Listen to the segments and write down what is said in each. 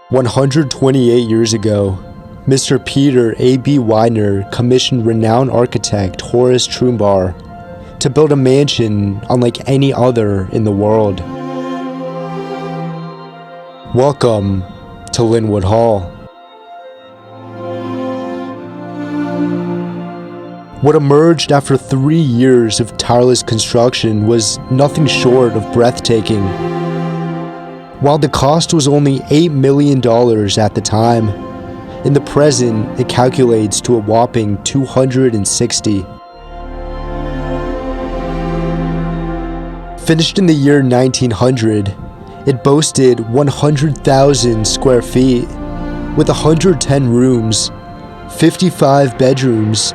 128 years ago, Mr. Peter AB Widener commissioned renowned architect Horace Trumbauer to build a mansion unlike any other in the world. Welcome to Lynnewood Hall. What emerged after 3 years of tireless construction was nothing short of breathtaking. While the cost was only $8 million at the time, in the present it calculates to a whopping 260. Finished in the year 1900, it boasted 100,000 square feet, with 110 rooms, 55 bedrooms,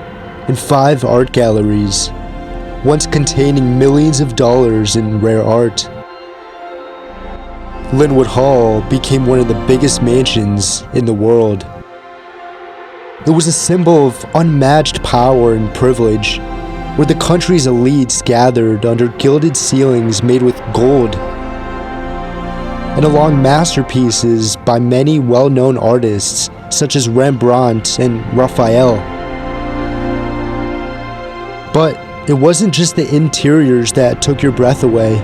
and 5 art galleries, once containing millions of dollars in rare art. Lynwood Hall became one of the biggest mansions in the world. It was a symbol of unmatched power and privilege, where the country's elites gathered under gilded ceilings made with gold, and along masterpieces by many well-known artists such as Rembrandt and Raphael. But it wasn't just the interiors that took your breath away.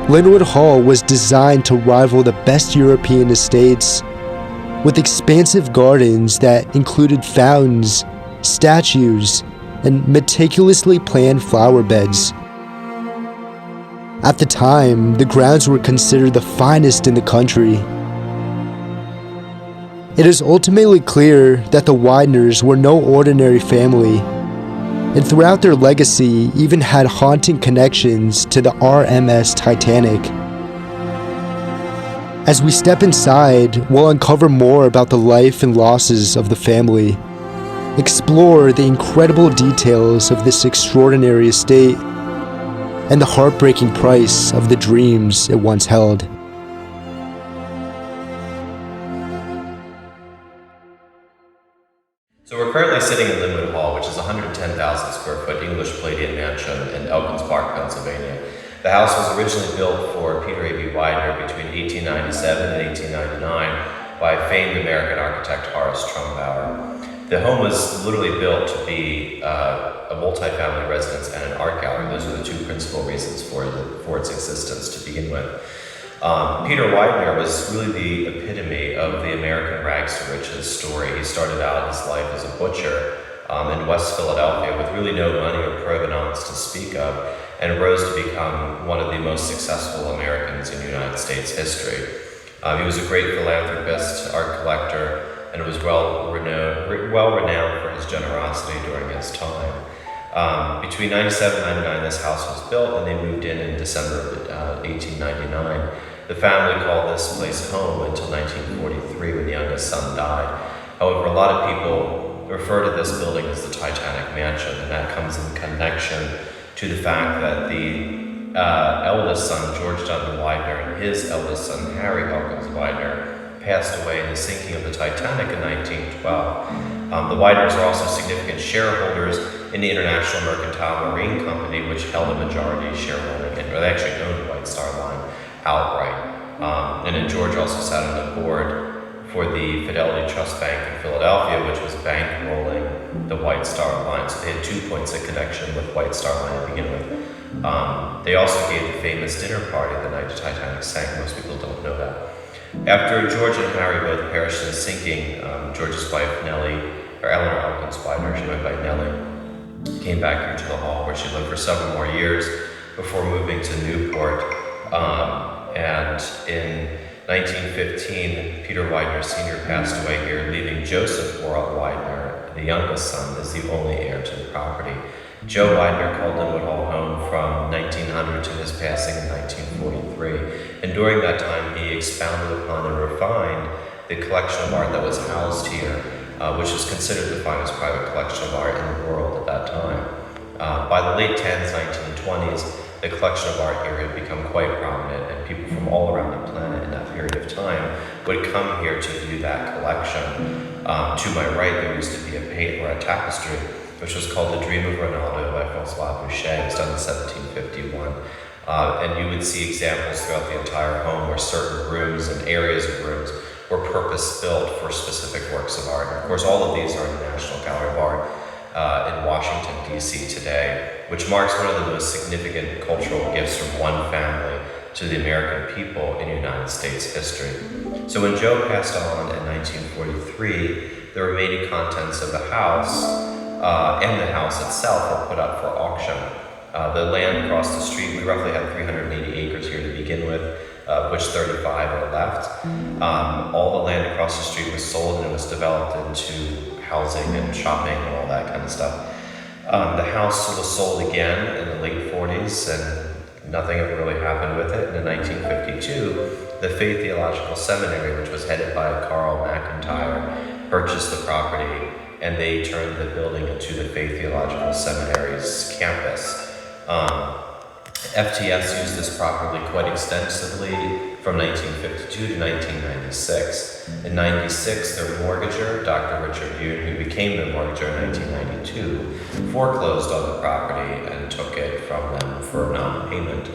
Lynwood Hall was designed to rival the best European estates, with expansive gardens that included fountains, statues, and meticulously planned flower beds. At the time, the grounds were considered the finest in the country. It is ultimately clear that the Widners were no ordinary family, and throughout their legacy even had haunting connections to the RMS Titanic. As we step inside, we'll uncover more about the life and losses of the family, explore the incredible details of this extraordinary estate, and the heartbreaking price of the dreams it once held. So we're currently sitting in Lynwood Hall, which is a 110,000 square foot English Palladian mansion in Elkins Park, Pennsylvania. The house was originally built for Peter AB Widener between 1897 and 1899 by famed American architect Horace Trumbauer. The home was literally built to be a multi-family residence and an art gallery. Those are the two principal reasons for its existence to begin with. Peter Widener was really the epitome of the American rags to riches story. He started out his life as a butcher in West Philadelphia with really no money or provenance to speak of, and rose to become one of the most successful Americans in United States history. He was a great philanthropist, art collector, and was well renowned for his generosity during his time. Between 97 and 99, this house was built, and they moved in December of 1899. The family called this place home until 1943, when the youngest son died. However, a lot of people refer to this building as the Titanic Mansion, and that comes in connection to the fact that the eldest son, George Duncan Widener, and his eldest son, Harry Elkins Widener, passed away in the sinking of the Titanic in 1912. The Widners are also significant shareholders in the International Mercantile Marine Company, which held a majority shareholding, or they actually owned the White Star Line outright. And then George also sat on the board for the Fidelity Trust Bank in Philadelphia, which was bankrolling the White Star Line. So they had 2 points of connection with White Star Line to begin with. They also gave the famous dinner party the night the Titanic sank. Most people don't know that. After George and Harry both perished in the sinking, George's wife, Eleanor Elkins Widener, she went by Nellie, came back here to the hall, where she lived for several more years before moving to Newport. And in 1915, Peter Widener Sr. passed away here, leaving Joseph Widener, the youngest son, as the only heir to the property. Joe Widener called Lynwood Hall home from 1900 to his passing in 1943. And during that time, he expounded upon and refined the collection of art that was housed here, which is considered the finest private collection of art in the world at that time. By the late 10s, 1920s, the collection of art here had become quite prominent, and people from all around the planet in that period of time would come here to view that collection. To my right, there used to be a paint or a tapestry, which was called The Dream of Ronaldo by Francois Boucher. It was done in 1751. And you would see examples throughout the entire home where certain rooms and areas of rooms were purpose-built for specific works of art. And of course, all of these are in the National Gallery of Art in Washington, D.C. today, which marks one of the most significant cultural gifts from one family to the American people in United States history. So when Joe passed on in 1943, the remaining contents of the house and the house itself were put up for auction. The land across the street, we roughly had 380 acres here to begin with, of which 35 are left. All the land across the street was sold and it was developed into housing and shopping and all that kind of stuff. The house was sold again in the late 40s and nothing ever really happened with it. And in 1952, the Faith Theological Seminary, which was headed by Carl McIntyre, purchased the property and they turned the building into the Faith Theological Seminary's campus. FTS used this property quite extensively from 1952 to 1996. In 96, their mortgager, Dr. Richard Yoon, who became their mortgager in 1992, foreclosed on the property and took it from them for non-payment.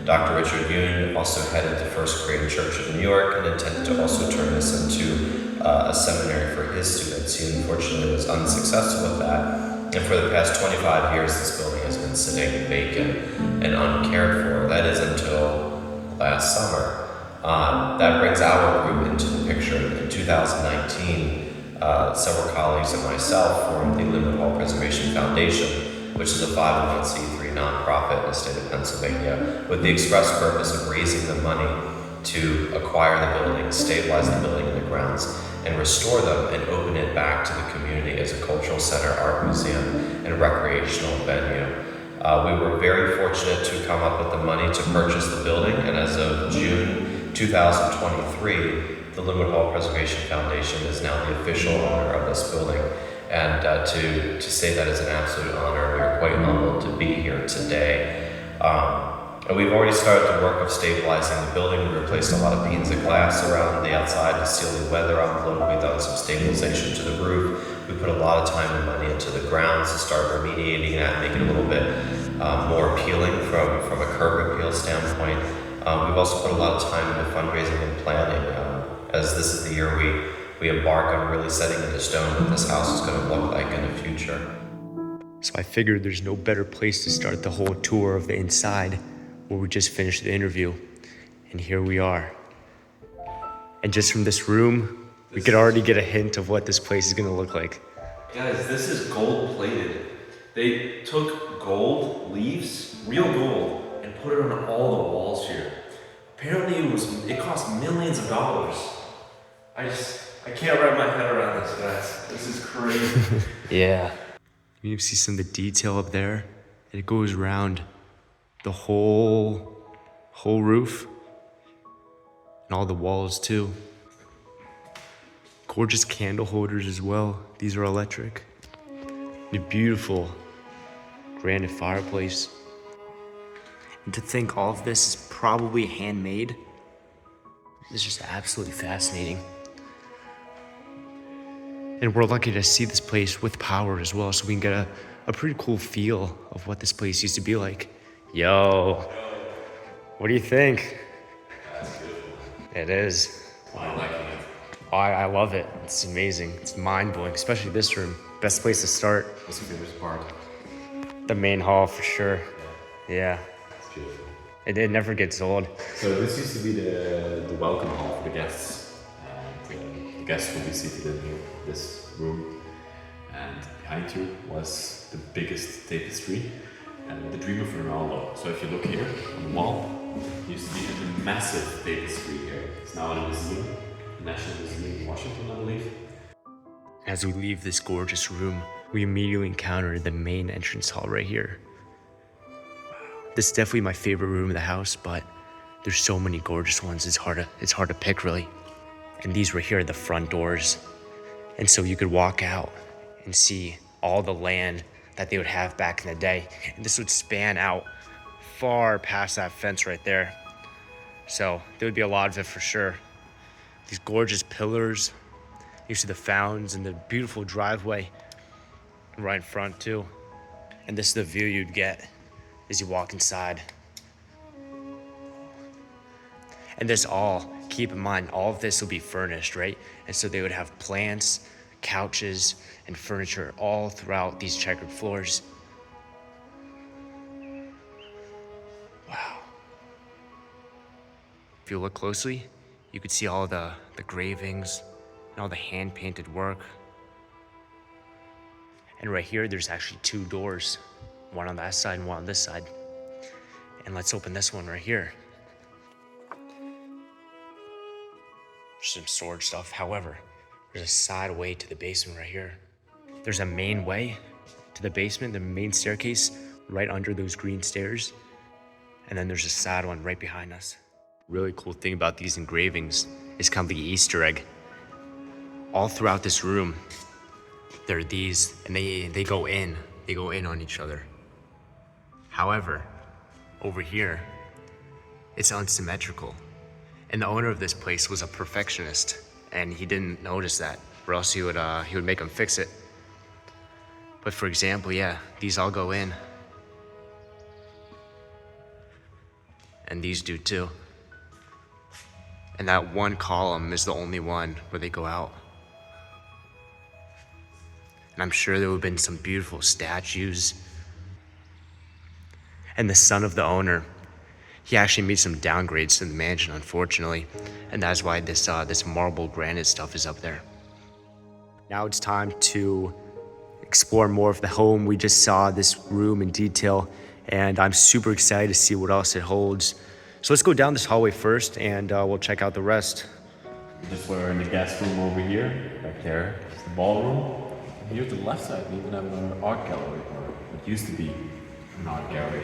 Dr. Richard Yoon also headed the First Korean Church of New York and intended to also turn this into a seminary for his students. He unfortunately was unsuccessful with that. And for the past 25 years, this building has been sitting vacant and uncared for. That is until last summer. That brings our group into the picture. In 2019, several colleagues and myself formed the Lynwood Hall Preservation Foundation, which is a 501c3 nonprofit in the state of Pennsylvania, with the express purpose of raising the money to acquire the building, stabilize the building and the grounds, and restore them and open it back to the community as a cultural center, art museum, and recreational venue. We were very fortunate to come up with the money to purchase the building, and as of June 2023, the Lynwood Hall Preservation Foundation is now the official owner of this building. And to say that is an absolute honor. We are quite humbled to be here today. And we've already started the work of stabilizing the building. We replaced a lot of panes of glass around the outside to seal the weather envelope. We've done some stabilization to the roof. We put a lot of time and money into the grounds to start remediating that, make it a little bit more appealing from a curb appeal standpoint. We've also put a lot of time into fundraising and planning. As this is the year we embark on really setting into stone what this house is going to look like in the future. So I figured there's no better place to start the whole tour of the inside, where we just finished the interview. And here we are. And just from this room, we could already get a hint of what this place is going to look like. Guys, this is gold plated. They took gold leaves, real gold, and put it on all the walls here. Apparently it cost millions of dollars. I can't wrap my head around this, guys. This is crazy. Yeah. You see some of the detail up there, and it goes around the whole roof and all the walls too. Gorgeous candle holders as well. These are electric. And a beautiful granite fireplace. And to think all of this is probably handmade is just absolutely fascinating. And we're lucky to see this place with power as well, so we can get a pretty cool feel of what this place used to be like. Yo, what do you think? That's beautiful. It is. I like it. I love it. It's amazing. It's mind-blowing, especially this room. Best place to start. What's your favorite part? The main hall for sure. Yeah. It's beautiful. It never gets old. So this used to be the welcome hall for the guests. And the guests will be seated in here, this room. And behind you was the biggest tapestry and the Dream of Ronaldo. So if you look here on the wall, there used to be a massive tapestry here. It's now in a museum, the National Museum in Washington, I believe. As we leave this gorgeous room, we immediately encounter the main entrance hall right here. This is definitely my favorite room in the house, but there's so many gorgeous ones. It's hard to pick really. And these right here are the front doors. And so you could walk out and see all the land that they would have back in the day. And this would span out far past that fence right there. So there would be a lot of it for sure. These gorgeous pillars. You see the fountains and the beautiful driveway right in front too. And this is the view you'd get as you walk inside. And this all keep in mind, all of this will be furnished, right? And so they would have plants, couches, and furniture all throughout these checkered floors. Wow. If you look closely, you could see all the gravings and all the hand-painted work. And right here, there's actually 2 doors, one on that side and one on this side. And let's open this one right here. Some storage stuff. However, there's a side way to the basement right here. There's a main way to the basement, the main staircase right under those green stairs. And then there's a side one right behind us. Really cool thing about these engravings is kind of the Easter egg. All throughout this room, there are these, and they go in on each other. However, over here, it's unsymmetrical. And the owner of this place was a perfectionist, and he didn't notice that, or else he would make him fix it. But for example, yeah, these all go in. And these do too. And that one column is the only one where they go out. And I'm sure there would have been some beautiful statues. And the son of the owner, he actually made some downgrades to the mansion, unfortunately. And that's why this marble granite stuff is up there. Now it's time to explore more of the home. We just saw this room in detail, and I'm super excited to see what else it holds. So let's go down this hallway first, and we'll check out the rest. Just we're in the guest room over here. Back there is the ballroom. Here to the left side, we even have an art gallery, or it used to be an art gallery.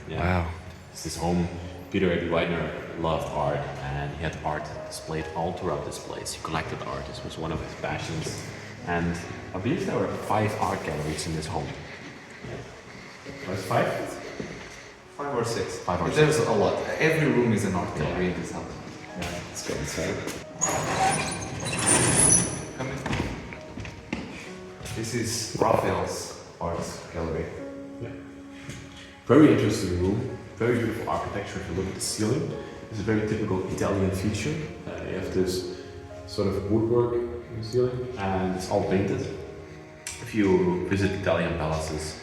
Yeah. Wow. It's his home. Peter AB Widener loved art, and he had art displayed all throughout this place. He collected art. This was one of his passions. And I believe there were 5 art galleries in this home. Was 5? 5 or 6. 5 or 6. There's a lot. Every room is an art gallery in this house. Yeah, let's go inside. Come in. This is Raphael's art gallery. Yeah. Very interesting room. Very beautiful architecture. If you look at the ceiling, it's a very typical Italian feature. You have this sort of woodwork in the ceiling, and it's all painted. If you visit Italian palaces,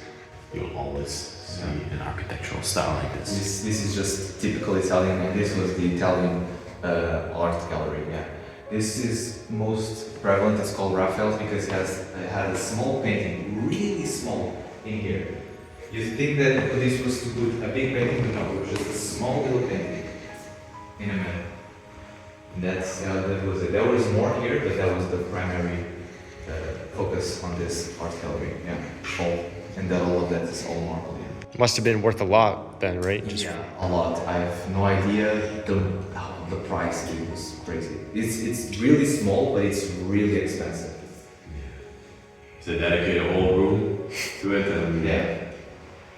you'll always see an architectural style like this. This is just typical Italian, and this was the Italian art gallery. Yeah. This is most prevalent. It's called Raphael's because it had a small painting, really small, in here. You think that this was to put a big painting, but no, it was just a small little painting in a middle. And that was it. There was more here, but that was the primary focus on this art gallery. Yeah, and that all of that is all marble. Yeah. Must have been worth a lot then, right? Yeah, a lot. I have no idea the price. It was crazy. It's really small, but it's really expensive. So dedicate a whole room to it, and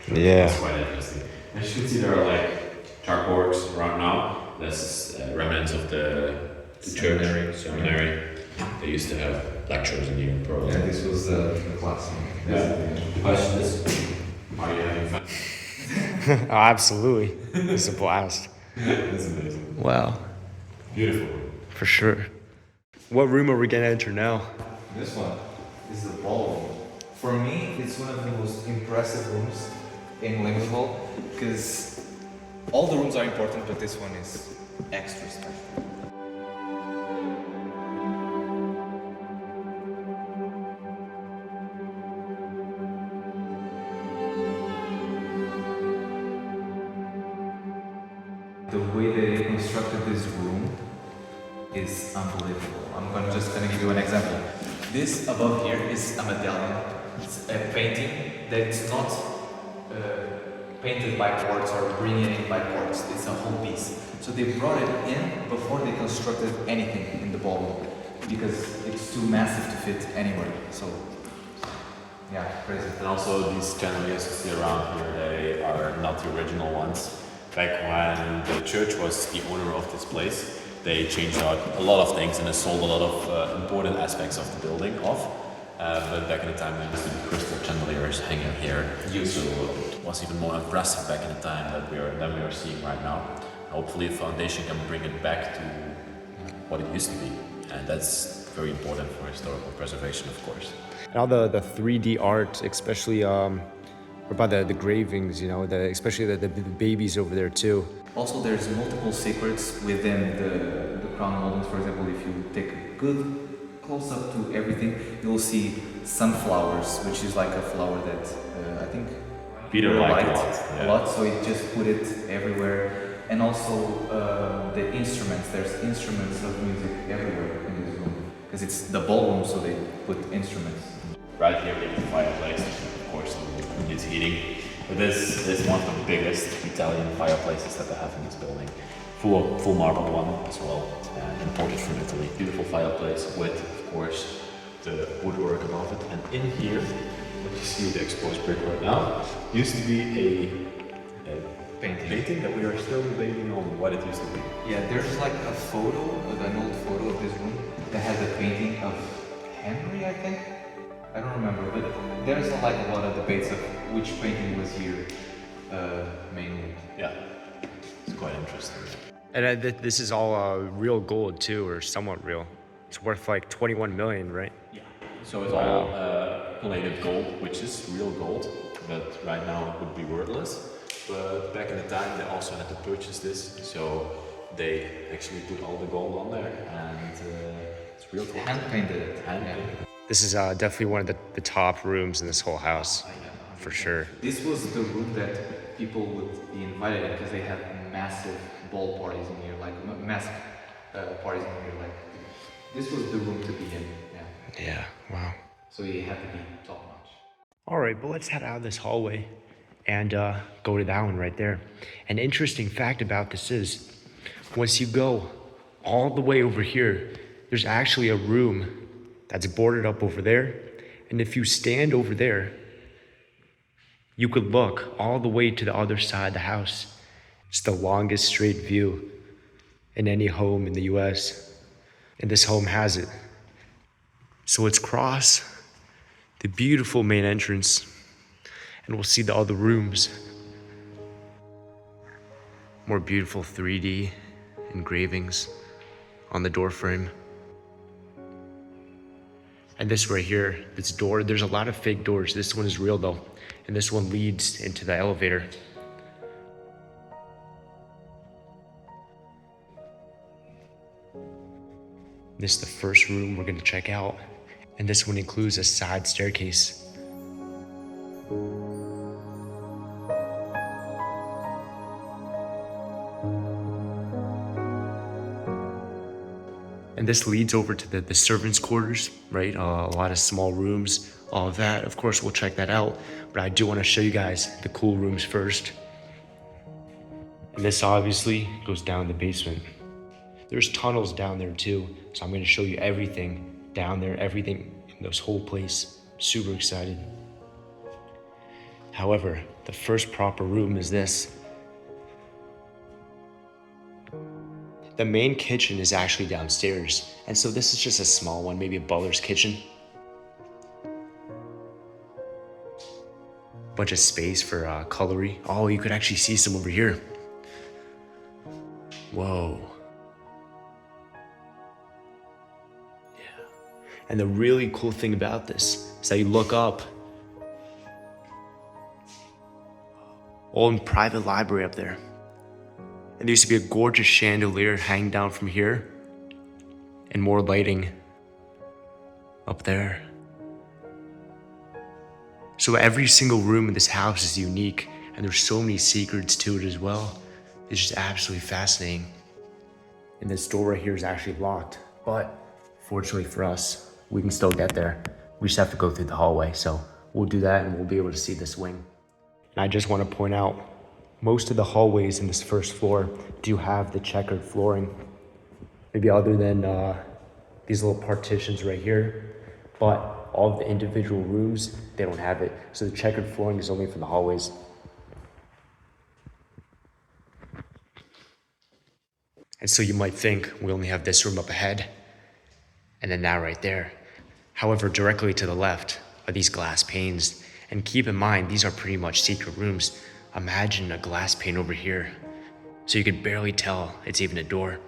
it's quite interesting. As you can see, there are like chalkboards around now. That's remnants of the church, seminary. They used to have lectures in here, probably. Yeah, this was the classroom. Question is, are you having fun? Oh, absolutely. It's a blast. That's amazing. Wow. Beautiful room. For sure. What room are we gonna enter now? This one is the ballroom. For me, it's one of the most impressive rooms in Lynwood Hall because all the rooms are important, but this one is extra special. The way they constructed this room is unbelievable. I'm just gonna give you an example. This above here is a medallion. It's a painting that's not painted by quartz or bringing in by quartz. It's a whole piece. So they brought it in before they constructed anything in the ballroom because it's too massive to fit anywhere. So yeah, crazy. And also these chandeliers you see around here, they are not the original ones. Back when the church was the owner of this place, they changed out a lot of things and they sold a lot of important aspects of the building off. But back in the time, there used to be crystal chandeliers hanging here. So it was even more impressive back in the time than we are seeing right now. Hopefully the foundation can bring it back to what it used to be. And that's very important for historical preservation, of course. And all the 3D art, especially about the gravings, you know, especially the babies over there too. Also, there's multiple secrets within the crown moldings. For example, if you take a good close-up to everything, you'll see sunflowers, which is like a flower that I think Peter liked a lot, so it just put it everywhere. And also the instruments, there's instruments of music everywhere in this room. Because it's the ballroom, so they put instruments. Right here we have the fireplace, of course, it's heating. But this is one of the biggest Italian fireplaces that they have in this building. Full marble one as well, and imported from Italy. Beautiful fireplace with, of course, the woodwork above it. And in here, what you see the exposed brick right now, used to be a painting that we are still debating on what it used to be. Yeah, there's like a photo, an old photo of this room that has a painting of Henry, I think. I don't remember, but there's like a lot of debates of which painting was here mainly. Yeah, it's quite interesting. And this is all real gold too, or somewhat real. It's worth like 21 million, right? Yeah. So it's all plated gold, which is real gold, but right now it would be worthless. But back in the time, they also had to purchase this, so they actually put all the gold on there, and it's real gold. Hand painted. Hand painted. This is definitely one of the top rooms in this whole house, for sure. This was the room that people would be invited in because they had massive ball parties in here, like massive parties in here. Like this was the room to be in. Yeah. Yeah, wow. So you had to be top notch. All right, but let's head out of this hallway and go to that one right there. An interesting fact about this is, once you go all the way over here, there's actually a room that's boarded up over there. And if you stand over there, you could look all the way to the other side of the house. It's the longest straight view in any home in the US. And this home has it. So let's cross the beautiful main entrance and we'll see the other rooms. More beautiful 3D engravings on the door frame. And this right here, this door, there's a lot of fake doors. This one is real though. And this one leads into the elevator. This is the first room we're gonna check out. And this one includes a side staircase. And this leads over to the servants' quarters, right? A lot of small rooms, all of that. Of course, we'll check that out. But I do want to show you guys the cool rooms first. And this obviously goes down the basement. There's tunnels down there too. So I'm going to show you everything down there, everything in this whole place. Super excited. However, the first proper room is this. The main kitchen is actually downstairs, and so this is just a small one, maybe a butler's kitchen. Bunch of space for cutlery. Oh, you could actually see some over here. Whoa. Yeah. And the really cool thing about this is that you look up. Own private library up there. And there used to be a gorgeous chandelier hanging down from here and more lighting up there. So every single room in this house is unique and there's so many secrets to it as well. It's just absolutely fascinating. And this door right here is actually locked, but fortunately for us, we can still get there. We just have to go through the hallway. So we'll do that and we'll be able to see this wing. And I just want to point out, most of the hallways in this first floor do have the checkered flooring. Maybe other than these little partitions right here, but all of the individual rooms, they don't have it. So the checkered flooring is only for the hallways. And so you might think we only have this room up ahead and then that right there. However, directly to the left are these glass panes. And keep in mind, these are pretty much secret rooms. Imagine a glass pane over here. So you could barely tell it's even a door.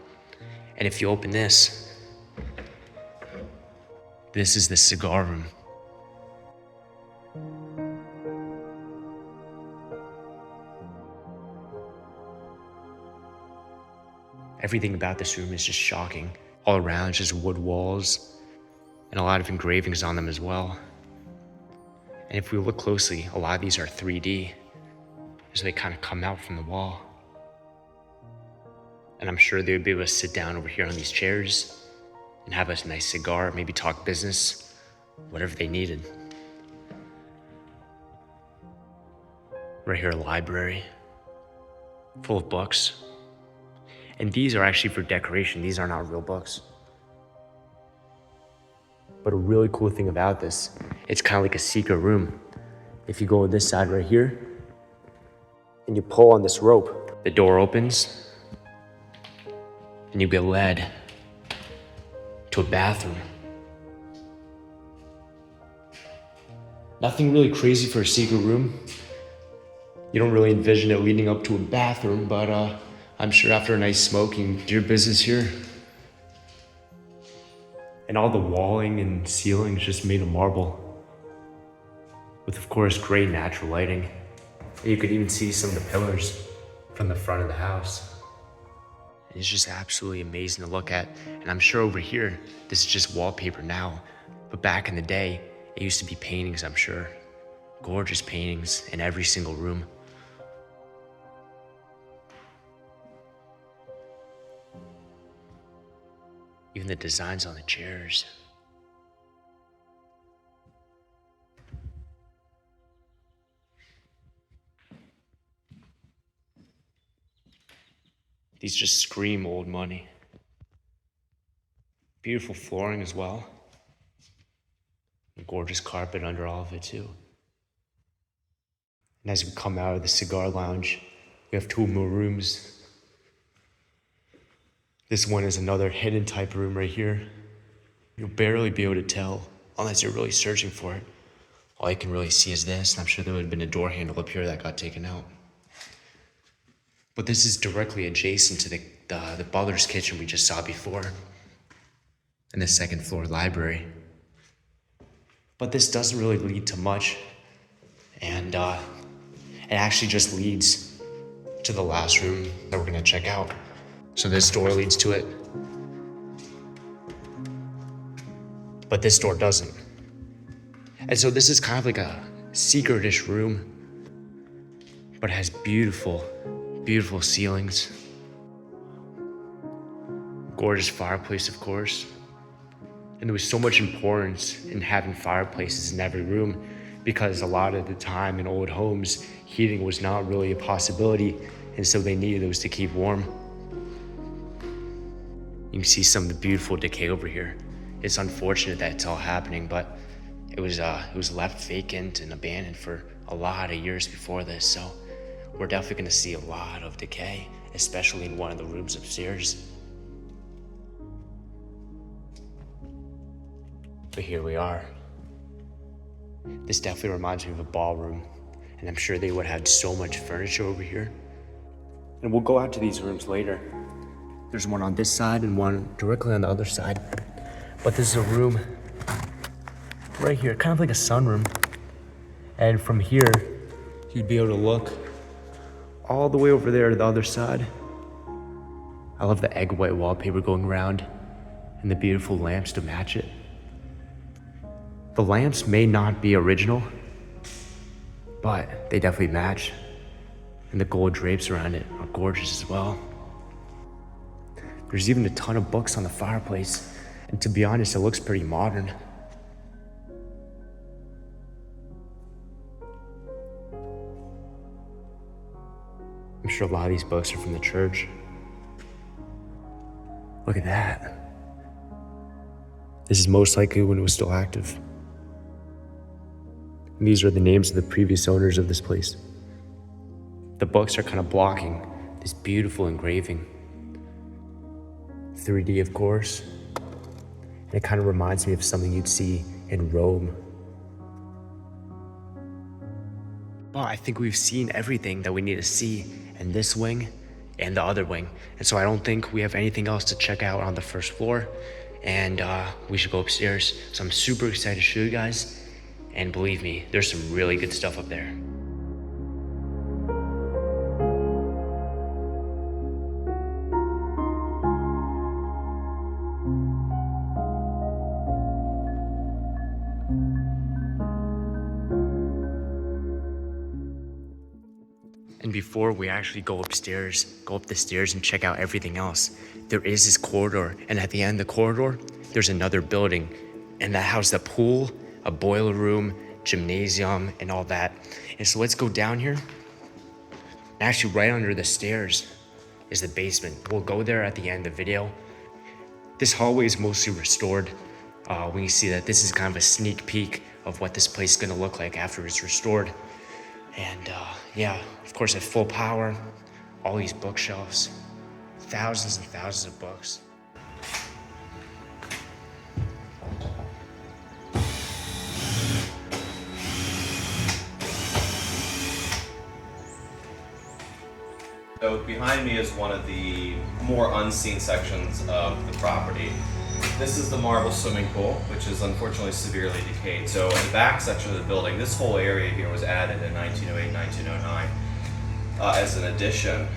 And if you open this is the cigar room. Everything about this room is just shocking. All around, it's just wood walls and a lot of engravings on them as well. And if we look closely, a lot of these are 3D, so they kind of come out from the wall. And I'm sure they would be able to sit down over here on these chairs and have a nice cigar, maybe talk business, whatever they needed. Right here, a library full of books. And these are actually for decoration. These are not real books. But a really cool thing about this, it's kind of like a secret room. If you go on this side right here, and you pull on this rope, the door opens, and you get led to a bathroom. Nothing really crazy for a secret room. You don't really envision it leading up to a bathroom, but I'm sure after a nice smoke, you can do your business here. And all the walling and ceiling is just made of marble, with of course great natural lighting. And you could even see some of the pillars from the front of the house. And it's just absolutely amazing to look at. And I'm sure over here, this is just wallpaper now, but back in the day, it used to be paintings, I'm sure. Gorgeous paintings in every single room. Even the designs on the chairs. These just scream old money. Beautiful flooring as well. And gorgeous carpet under all of it too. And as we come out of the cigar lounge, we have two more rooms. This one is another hidden type room right here. You'll barely be able to tell unless you're really searching for it. All you can really see is this, and I'm sure there would have been a door handle up here that got taken out. But this is directly adjacent to the butler's kitchen we just saw before, and the second floor library. But this doesn't really lead to much, and it actually just leads to the last room that we're gonna check out. So this door leads to it, but this door doesn't. And so this is kind of like a secret-ish room, but it has beautiful, beautiful ceilings. Gorgeous fireplace, of course. And there was so much importance in having fireplaces in every room because a lot of the time in old homes, heating was not really a possibility, and so they needed those to keep warm. You can see some of the beautiful decay over here. It's unfortunate that it's all happening, but it was left vacant and abandoned for a lot of years before this, so we're definitely gonna see a lot of decay, especially in one of the rooms upstairs. But here we are. This definitely reminds me of a ballroom, and I'm sure they would have so much furniture over here. And we'll go out to these rooms later. There's one on this side and one directly on the other side. But this is a room right here, kind of like a sunroom. And from here, you'd be able to look all the way over there to the other side. I love the egg white wallpaper going around and the beautiful lamps to match it. The lamps may not be original, but they definitely match. And the gold drapes around it are gorgeous as well. There's even a ton of books on the fireplace, and to be honest, it looks pretty modern. I'm sure a lot of these books are from the church. Look at that. This is most likely when it was still active. And these are the names of the previous owners of this place. The books are kind of blocking this beautiful engraving. 3D, of course. And it kind of reminds me of something you'd see in Rome. Well, I think we've seen everything that we need to see in this wing. and the other wing. And so I don't think we have anything else to check out on the first floor, and we should go upstairs. So I'm super excited to show you guys, and believe me, there's some really good stuff up there. And before we actually go up the stairs and check out everything else, there is this corridor. And at the end of the corridor, there's another building. And that houses a pool, a boiler room, gymnasium, and all that. And so let's go down here. Actually, right under the stairs is the basement. We'll go there at the end of the video. This hallway is mostly restored. We can see that this is kind of a sneak peek of what this place is gonna look like after it's restored. And yeah, of course at full power, all these bookshelves, thousands and thousands of books. So behind me is one of the more unseen sections of the property. This is the marble swimming pool, which is unfortunately severely decayed. So in the back section of the building, this whole area here was added in 1908, 1909 as an addition.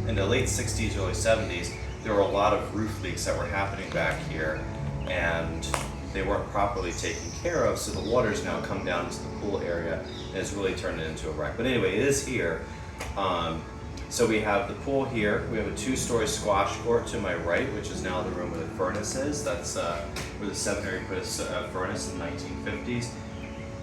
In the late 60s, early 70s, there were a lot of roof leaks that were happening back here, and they weren't properly taken care of, so the water's now come down into the pool area and has really turned it into a wreck. But anyway, it is here. So we have the pool here. We have a 2-story squash court to my right, which is now the room where the furnace is. That's where the seminary put a furnace in the 1950s.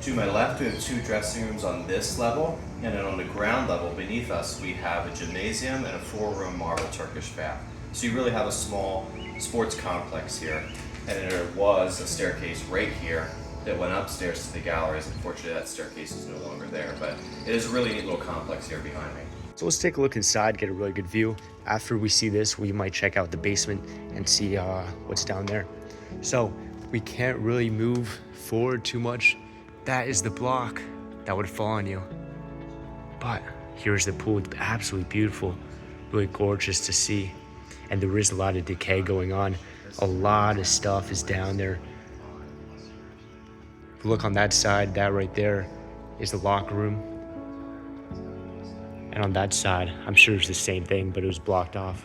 To my left, we have 2 dressing rooms on this level. And then on the ground level beneath us, we have a gymnasium and a 4-room marble Turkish bath. So you really have a small sports complex here. And there was a staircase right here that went upstairs to the galleries. Unfortunately, that staircase is no longer there, but it is a really neat little complex here behind me. So let's take a look inside, get a really good view. After we see this, we might check out the basement and see what's down there. So we can't really move forward too much. That is the block that would fall on you. But here's the pool. It's absolutely beautiful, really gorgeous to see. And there is a lot of decay going on. A lot of stuff is down there. If you look on that side, that right there is the locker room. And on that side, I'm sure it's the same thing, but it was blocked off.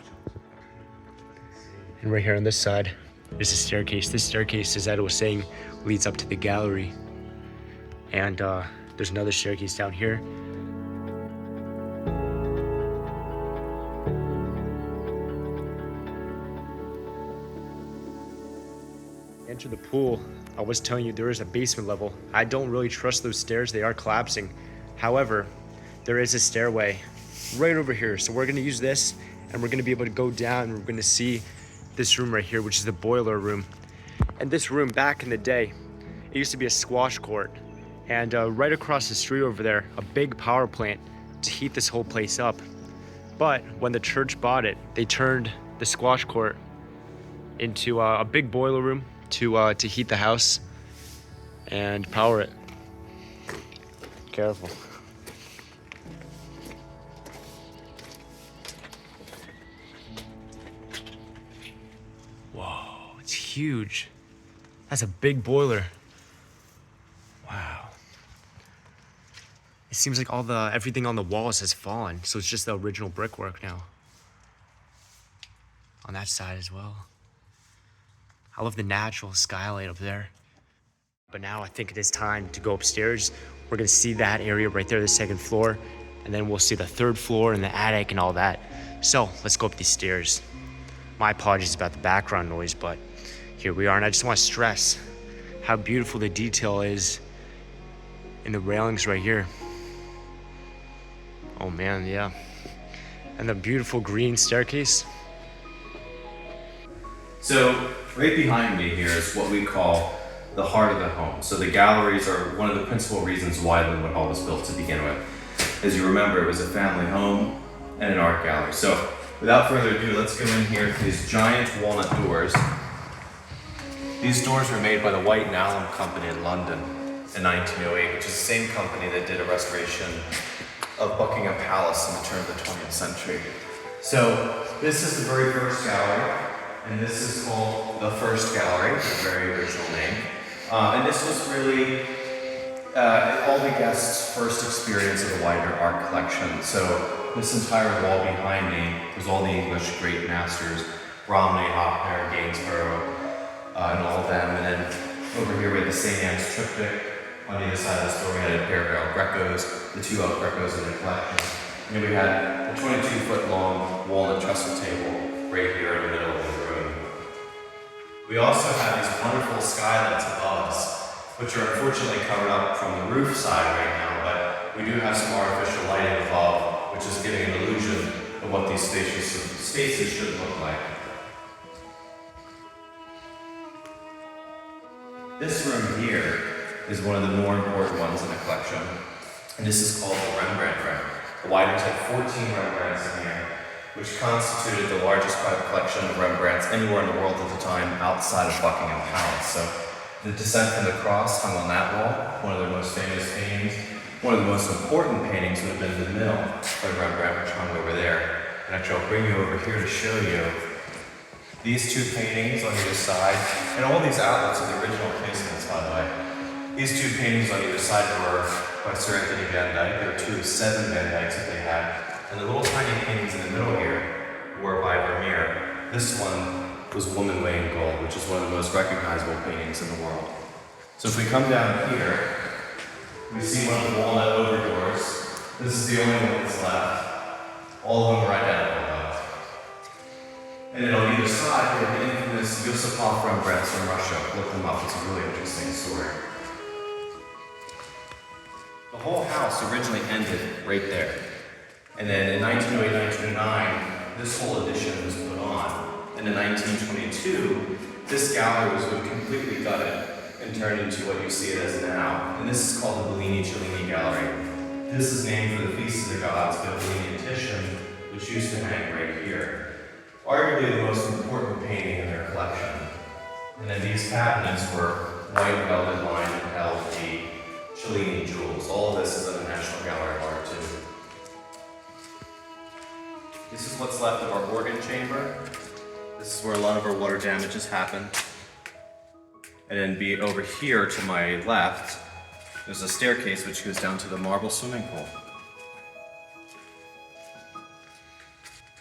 And right here on this side is the staircase. This staircase, as Ed was saying, leads up to the gallery. And there's another staircase down here. Enter the pool. I was telling you there is a basement level. I don't really trust those stairs. They are collapsing. However, there is a stairway right over here. So we're gonna use this and we're gonna be able to go down and we're gonna see this room right here, which is the boiler room. And this room back in the day, it used to be a squash court. And right across the street over there, a big power plant to heat this whole place up. But when the church bought it, they turned the squash court into a big boiler room to heat the house and power it. Careful. Whoa, it's huge. That's a big boiler. Wow. It seems like everything on the walls has fallen, so it's just the original brickwork now. On that side as well. I love the natural skylight up there. But now I think it is time to go upstairs. We're gonna see that area right there, the second floor, and then we'll see the third floor and the attic and all that. So let's go up these stairs. My apologies about the background noise, but here we are. And I just want to stress how beautiful the detail is in the railings right here. Oh man, yeah. And the beautiful green staircase. So right behind me here is what we call the heart of the home. So the galleries are one of the principal reasons why Lynwood Hall was built to begin with. As you remember, it was a family home and an art gallery. So without further ado, let's go in here to these giant walnut doors. These doors were made by the White and Allen Company in London in 1908, which is the same company that did a restoration of Buckingham Palace in the turn of the 20th century. So this is the very first gallery, and this is called the First Gallery, the very original name. And this was really all the guests' first experience of the Widener art collection. So this entire wall behind me was all the English great masters, Romney, Hopner, Gainsborough, and all of them. And then over here we had the St. Anne's triptych. On the other side of the store we had a pair of El Grecos, the two El Grecos in the collection. And then we had a 22-foot long walnut trestle table right here in the middle of the room. We also have these wonderful skylights above us, which are unfortunately covered up from the roof side right now, but we do have some artificial lighting above, which is giving an illusion of what these spaces should look like. This room here is one of the more important ones in the collection, and this is called the Rembrandt room. The Widners had 14 Rembrandts in here, which constituted the largest private collection of Rembrandts anywhere in the world at the time outside of Buckingham Palace. So the Descent from the Cross hung on that wall, one of their most famous paintings. One of the most important paintings would have been The Mill by Rembrandt, which hung over there. And actually I'll bring you over here to show you these two paintings on either side, and all these outlets are the original placements, by the way. These two paintings on either side were by Sir Anthony Van Dyck. There were 2 of 7 Van Dycks that they had. And the little tiny paintings in the middle here were by Vermeer. This one was Woman Weighing Gold, which is one of the most recognizable paintings in the world. So if we come down here, we see one of the walnut overdoors. This is the only one that's left. All of them are identical though. And then on either side, we have the infamous Yusupov Rembrandts from Russia. Look them up, it's a really interesting story. The whole house originally ended right there. And then in 1908, 1909, this whole addition was put on. And in 1922, this gallery was completely gutted and turned into what you see it as now. And this is called the Bellini-Cellini Gallery. This is named for the Feast of the Gods by Bellini and Titian, which used to hang right here. Arguably the most important painting in their collection. And then these cabinets were white velvet lined and held the Cellini jewels. All of this is in the National Gallery of Art too. This is what's left of our organ chamber. This is where a lot of our water damages happen. And then be over here to my left, there's a staircase which goes down to the marble swimming pool.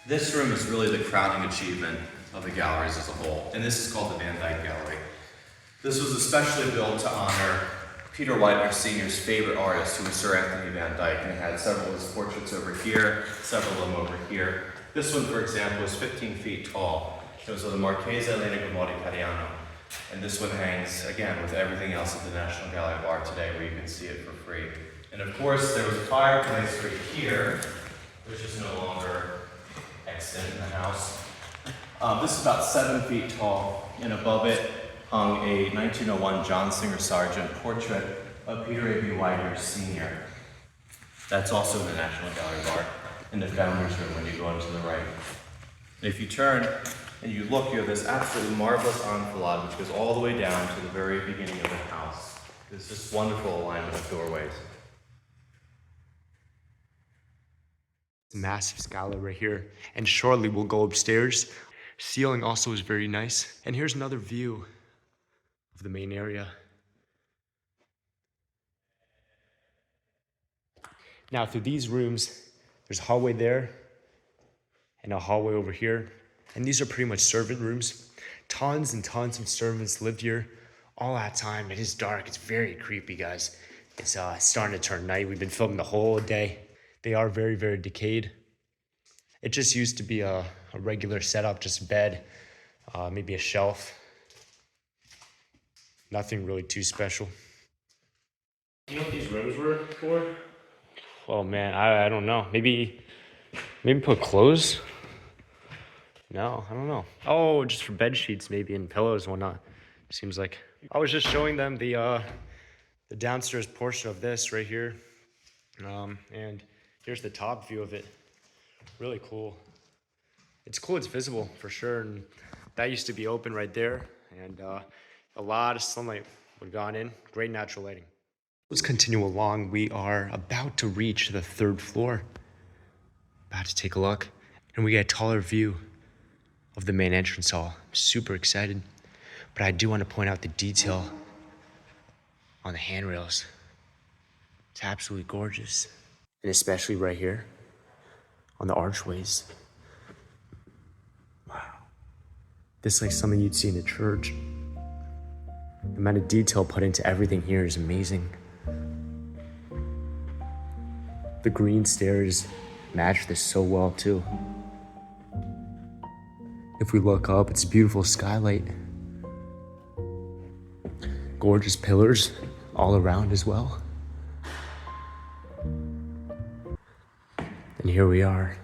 This room is really the crowning achievement of the galleries as a whole, and this is called the Van Dyck Gallery. This was especially built to honor Peter Widener Sr.'s favorite artist, who was Sir Anthony Van Dyck, and it had several of his portraits over here, several of them over here. This one, for example, is 15 feet tall. It was of the Marchese Elena Grimaldi Padiano, and this one hangs, again, with everything else at the National Gallery of Art today, where you can see it for free. And of course, there was a fireplace right here, which is no longer extant in the house. This is about 7 feet tall, and above it hung a 1901 John Singer Sargent portrait of Peter AB Widener Sr. That's also in the National Gallery of Art, in the Founders Room when you go into the right. And if you turn and you look, you have this absolutely marvelous enfilade which goes all the way down to the very beginning of the house. It's just wonderful alignment of doorways. Massive skylight right here, and shortly we'll go upstairs. Ceiling also is very nice, and here's another view of the main area. Now through these rooms, there's a hallway there and a hallway over here, and these are pretty much servant rooms. Tons and tons of servants lived here all that time. It is dark, it's very creepy, guys. It's starting to turn night. We've been filming the whole day. They are very, very decayed. It just used to be a regular setup, just a bed, maybe a shelf. Nothing really too special. You know what these rooms were for? Oh man, I don't know. Maybe put clothes? No, I don't know. Oh, just for bed sheets maybe, and pillows and whatnot. Seems like. I was just showing them the downstairs portion of this right here. And here's the top view of it. Really cool. It's cool, it's visible for sure. And that used to be open right there. And a lot of sunlight would have gone in. Great natural lighting. Let's continue along. We are about to reach the 3rd floor. About to take a look. And we get a taller view of the main entrance hall. I'm super excited. But I do want to point out the detail on the handrails. It's absolutely gorgeous. And especially right here on the archways. Wow. This is like something you'd see in a church. The amount of detail put into everything here is amazing. The green stairs match this so well too. If we look up, it's a beautiful skylight. Gorgeous pillars all around as well. And here we are.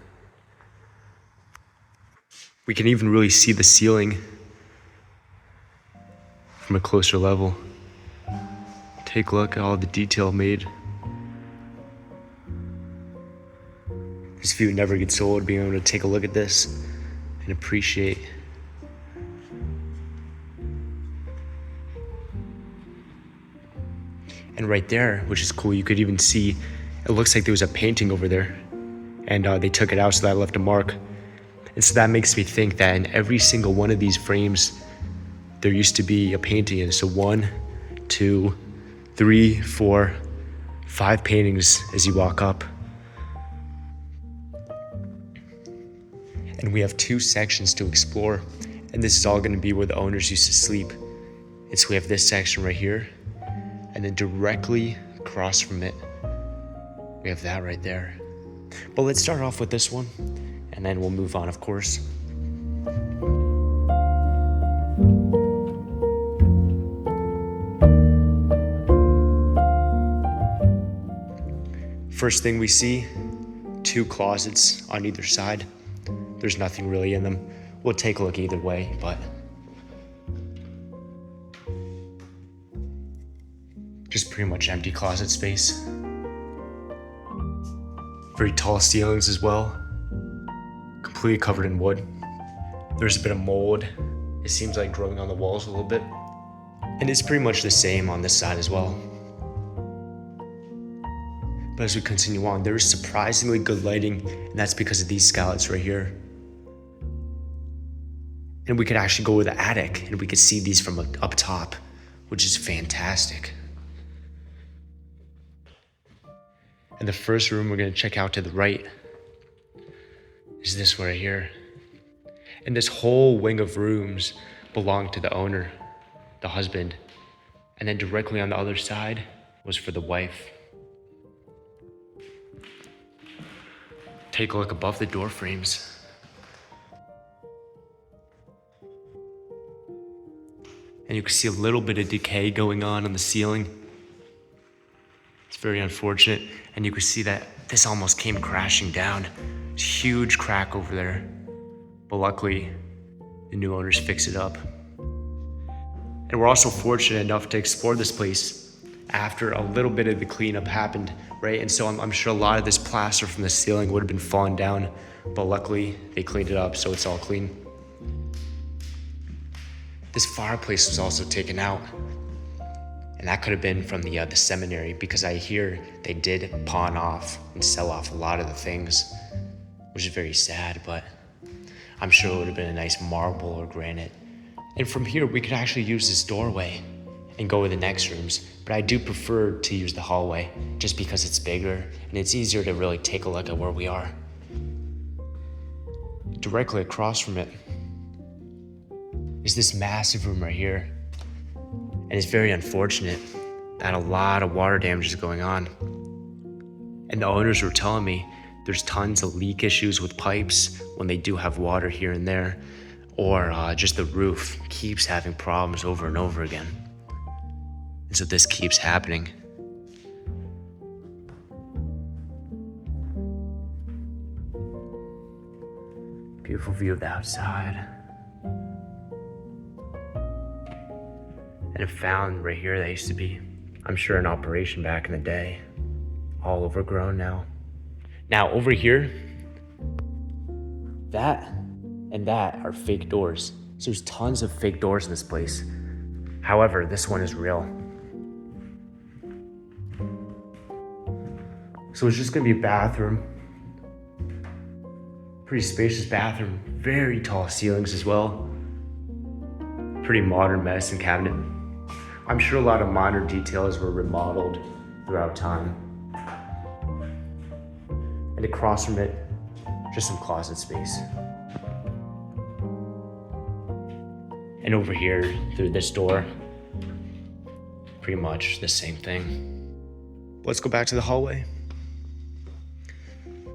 We can even really see the ceiling from a closer level. Take a look at all the detail made. This view never gets old, being able to take a look at this and appreciate. And right there, which is cool, you could even see, it looks like there was a painting over there. And they took it out, so that left a mark. And so that makes me think that in every single one of these frames, there used to be a painting in it. So 1, 2, 3, 4, 5 paintings as you walk up. And we have 2 sections to explore. And this is all gonna be where the owners used to sleep. And so we have this section right here. And then directly across from it, we have that right there. But let's start off with this one, and then we'll move on, of course. First thing we see, 2 closets on either side. There's nothing really in them. We'll take a look either way, but just pretty much empty closet space. Very tall ceilings as well, completely covered in wood. There's a bit of mold. It seems like growing on the walls a little bit. And it's pretty much the same on this side as well. But as we continue on, there is surprisingly good lighting, and that's because of these skylights right here. And we could actually go to the attic, and we could see these from up top, which is fantastic. And the first room we're gonna check out to the right is this one right here. And this whole wing of rooms belonged to the owner, the husband. And then directly on the other side was for the wife. Take a look above the door frames. And you can see a little bit of decay going on the ceiling. It's very unfortunate. And you can see that this almost came crashing down. It's a huge crack over there. But luckily, the new owners fixed it up. And we're also fortunate enough to explore this place after a little bit of the cleanup happened, right? And so I'm sure a lot of this plaster from the ceiling would have been falling down, but luckily they cleaned it up, so it's all clean. This fireplace was also taken out. And that could have been from the seminary, because I hear they did pawn off and sell off a lot of the things, which is very sad, but I'm sure it would have been a nice marble or granite. And from here, we could actually use this doorway and go to the next rooms, but I do prefer to use the hallway just because it's bigger and it's easier to really take a look at where we are. Directly across from it is this massive room right here. And it's very unfortunate that a lot of water damage is going on. And the owners were telling me there's tons of leak issues with pipes when they do have water here and there, or just the roof keeps having problems over and over again. And so this keeps happening. Beautiful view of the outside. And a fountain right here that used to be, I'm sure, in operation back in the day. All overgrown now. Now over here, that and that are fake doors. So there's tons of fake doors in this place. However, this one is real. So it's just gonna be a bathroom. Pretty spacious bathroom, very tall ceilings as well. Pretty modern medicine cabinet. I'm sure a lot of minor details were remodeled throughout time. And across from it, just some closet space. And over here, through this door, pretty much the same thing. Let's go back to the hallway.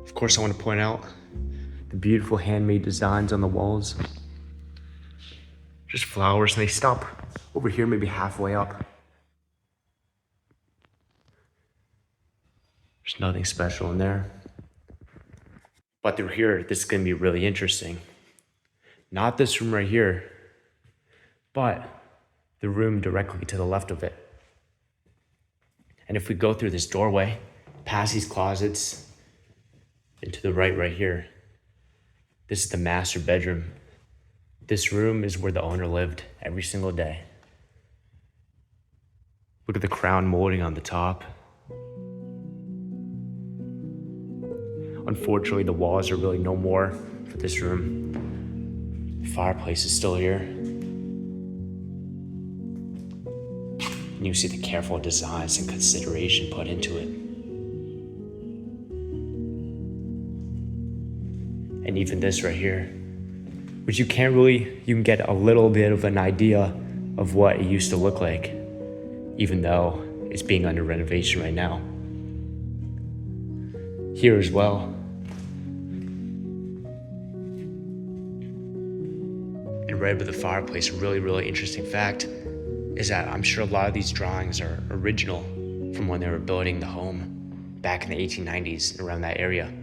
Of course, I want to point out the beautiful handmade designs on the walls. Just flowers, and they stop over here, maybe halfway up. There's nothing special in there. But through here, this is gonna be really interesting. Not this room right here, but the room directly to the left of it. And if we go through this doorway, past these closets, and to the right here, this is the master bedroom. This room is where the owner lived every single day. Look at the crown molding on the top. Unfortunately, the walls are really no more for this room. The fireplace is still here. And you see the careful designs and consideration put into it. And even this right here, which you can get a little bit of an idea of what it used to look like, even though it's being under renovation right now. Here as well. And right above the fireplace, a really interesting fact is that I'm sure a lot of these drawings are original from when they were building the home back in the 1890s, around that area,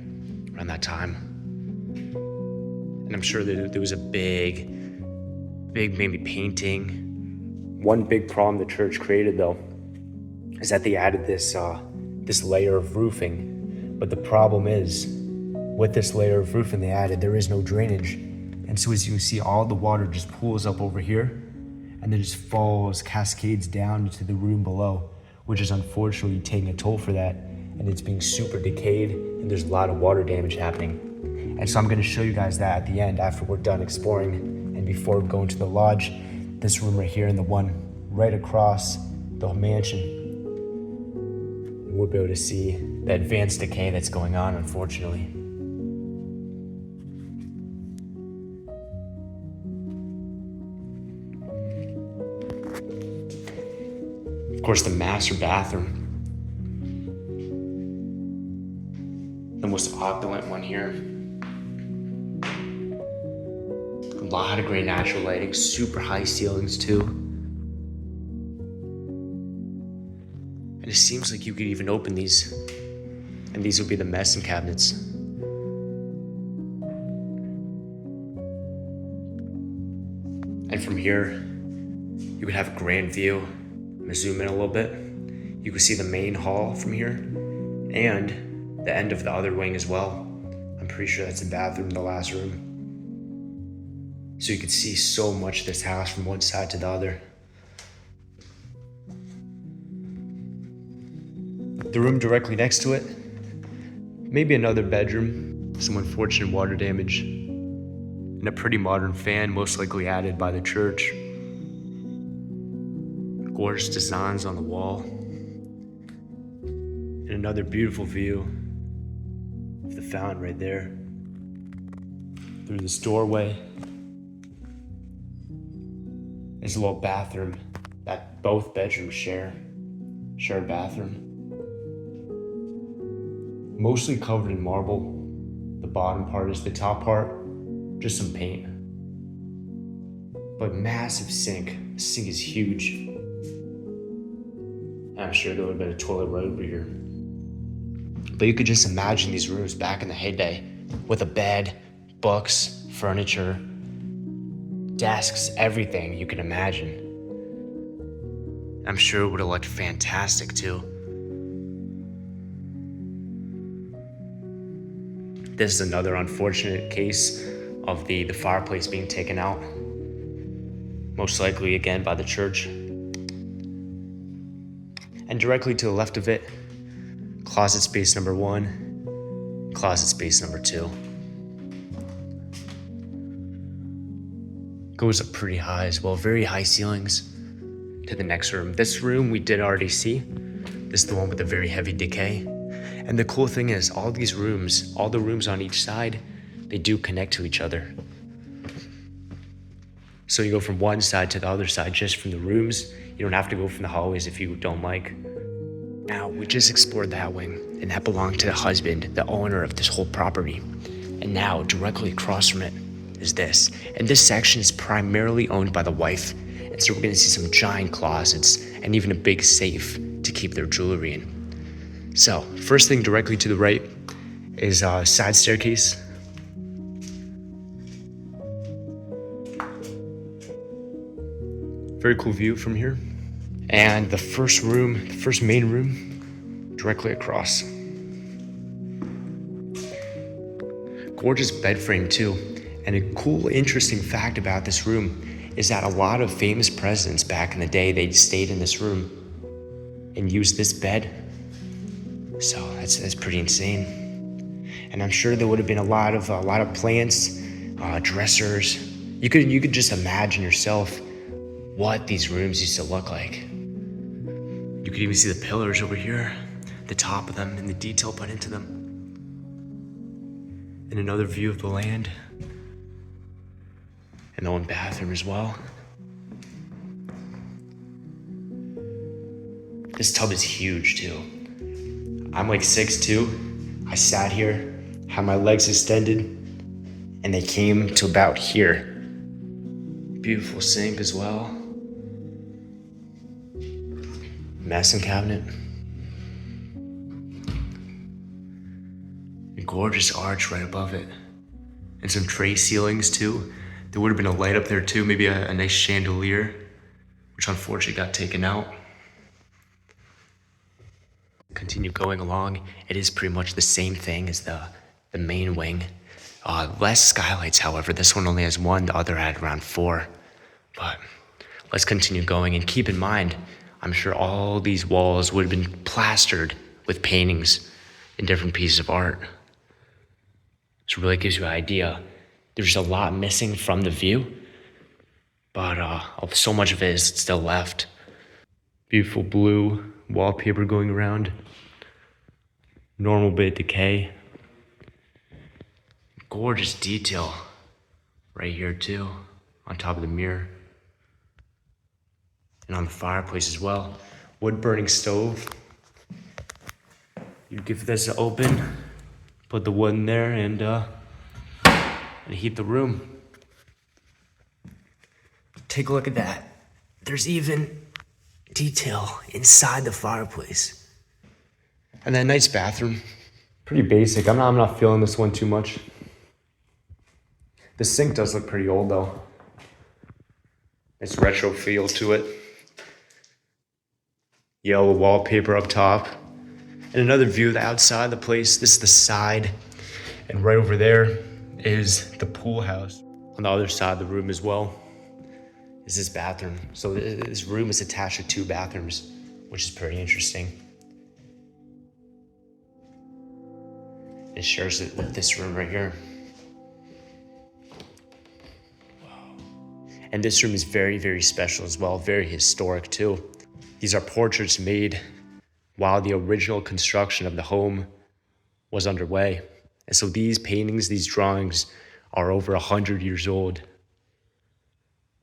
around that time. And I'm sure that there was a big maybe painting. One big problem the church created though is that they added this layer of roofing. But the problem is, with this layer of roofing they added, there is no drainage. And so as you can see, all the water just pools up over here and then just falls, cascades down into the room below, which is unfortunately taking a toll for that. And it's being super decayed and there's a lot of water damage happening. And so I'm gonna show you guys that at the end after we're done exploring and before going to the lodge. This room right here and the one right across the mansion. We'll be able to see the advanced decay that's going on, unfortunately. Of course, the master bathroom. The most opulent one here. A lot of great natural lighting, super high ceilings too. And it seems like you could even open these, and these would be the medicine cabinets. And from here, you could have a grand view. I'm gonna zoom in a little bit. You can see the main hall from here, and the end of the other wing as well. I'm pretty sure that's a bathroom, the last room. So you can see so much of this house from one side to the other. The room directly next to it, maybe another bedroom, some unfortunate water damage, and a pretty modern fan, most likely added by the church. Gorgeous designs on the wall. And another beautiful view of the fountain right there. Through this doorway, there's a little bathroom that both bedrooms share a bathroom. Mostly covered in marble. The bottom part is the top part, just some paint. But massive sink. The sink is huge. And I'm sure there would have been a toilet right over here. But you could just imagine these rooms back in the heyday with a bed, books, furniture, desks, everything you can imagine. I'm sure it would have looked fantastic too. This is another unfortunate case of the fireplace being taken out. Most likely again by the church. And directly to the left of it, closet space number 1, closet space number 2. Goes up pretty high as well, very high ceilings. To the next room. This room we did already see. This is the one with the very heavy decay. And the cool thing is all these rooms, all the rooms on each side, they do connect to each other. So you go from one side to the other side just from the rooms. You don't have to go from the hallways if you don't like. Now, we just explored that wing, and that belonged to the husband, the owner of this whole property. And now, directly across from it is this. And this section is primarily owned by the wife. And so we're gonna see some giant closets and even a big safe to keep their jewelry in. So, first thing directly to the right is a side staircase. Very cool view from here. And the first room, the first main room, directly across. Gorgeous bed frame too. And a cool, interesting fact about this room is that a lot of famous presidents back in the day, they stayed in this room and used this bed. So that's pretty insane. And I'm sure there would have been a lot of plants, dressers. You could just imagine yourself what these rooms used to look like. You could even see the pillars over here, the top of them, and the detail put into them. And another view of the land. And the one bathroom as well. This tub is huge too. I'm like 6'2". I sat here, had my legs extended, and they came to about here. Beautiful sink as well. Medicine cabinet. A gorgeous arch right above it. And some tray ceilings too. There would have been a light up there too, maybe a nice chandelier, which unfortunately got taken out. Continue going along. It is pretty much the same thing as the main wing. Less skylights, however. This one only has one, the other had around 4. But let's continue going, and keep in mind, I'm sure all these walls would have been plastered with paintings and different pieces of art. So it really gives you an idea. There's a lot missing from the view, but so much of it is still left. Beautiful blue wallpaper going around. Normal bit decay. Gorgeous detail right here too, on top of the mirror. And on the fireplace as well. Wood burning stove. You give this an open, put the wood in there, and heat the room. Take a look at that. There's even detail inside the fireplace. And that nice bathroom. Pretty basic. I'm not feeling this one too much. The sink does look pretty old though. It's retro feel to it. Yellow wallpaper up top. And another view of the outside of the place. This is the side. And right over there is the pool house. On the other side of the room as well is this bathroom. So this room is attached to 2 bathrooms, which is pretty interesting. It shares it with this room right here. Wow. And this room is very, very special as well, very historic too. These are portraits made while the original construction of the home was underway. And so these paintings, these drawings are over 100 years old.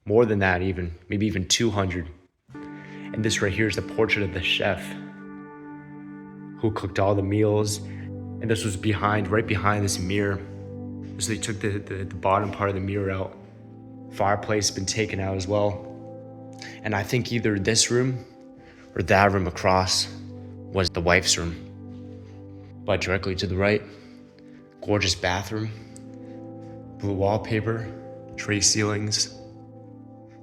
More than that even, maybe even 200. And this right here is the portrait of the chef who cooked all the meals. And this was right behind this mirror. So they took the bottom part of the mirror out. Fireplace has been taken out as well. And I think either this room or that room across was the wife's room. But directly to the right, gorgeous bathroom, blue wallpaper, tray ceilings.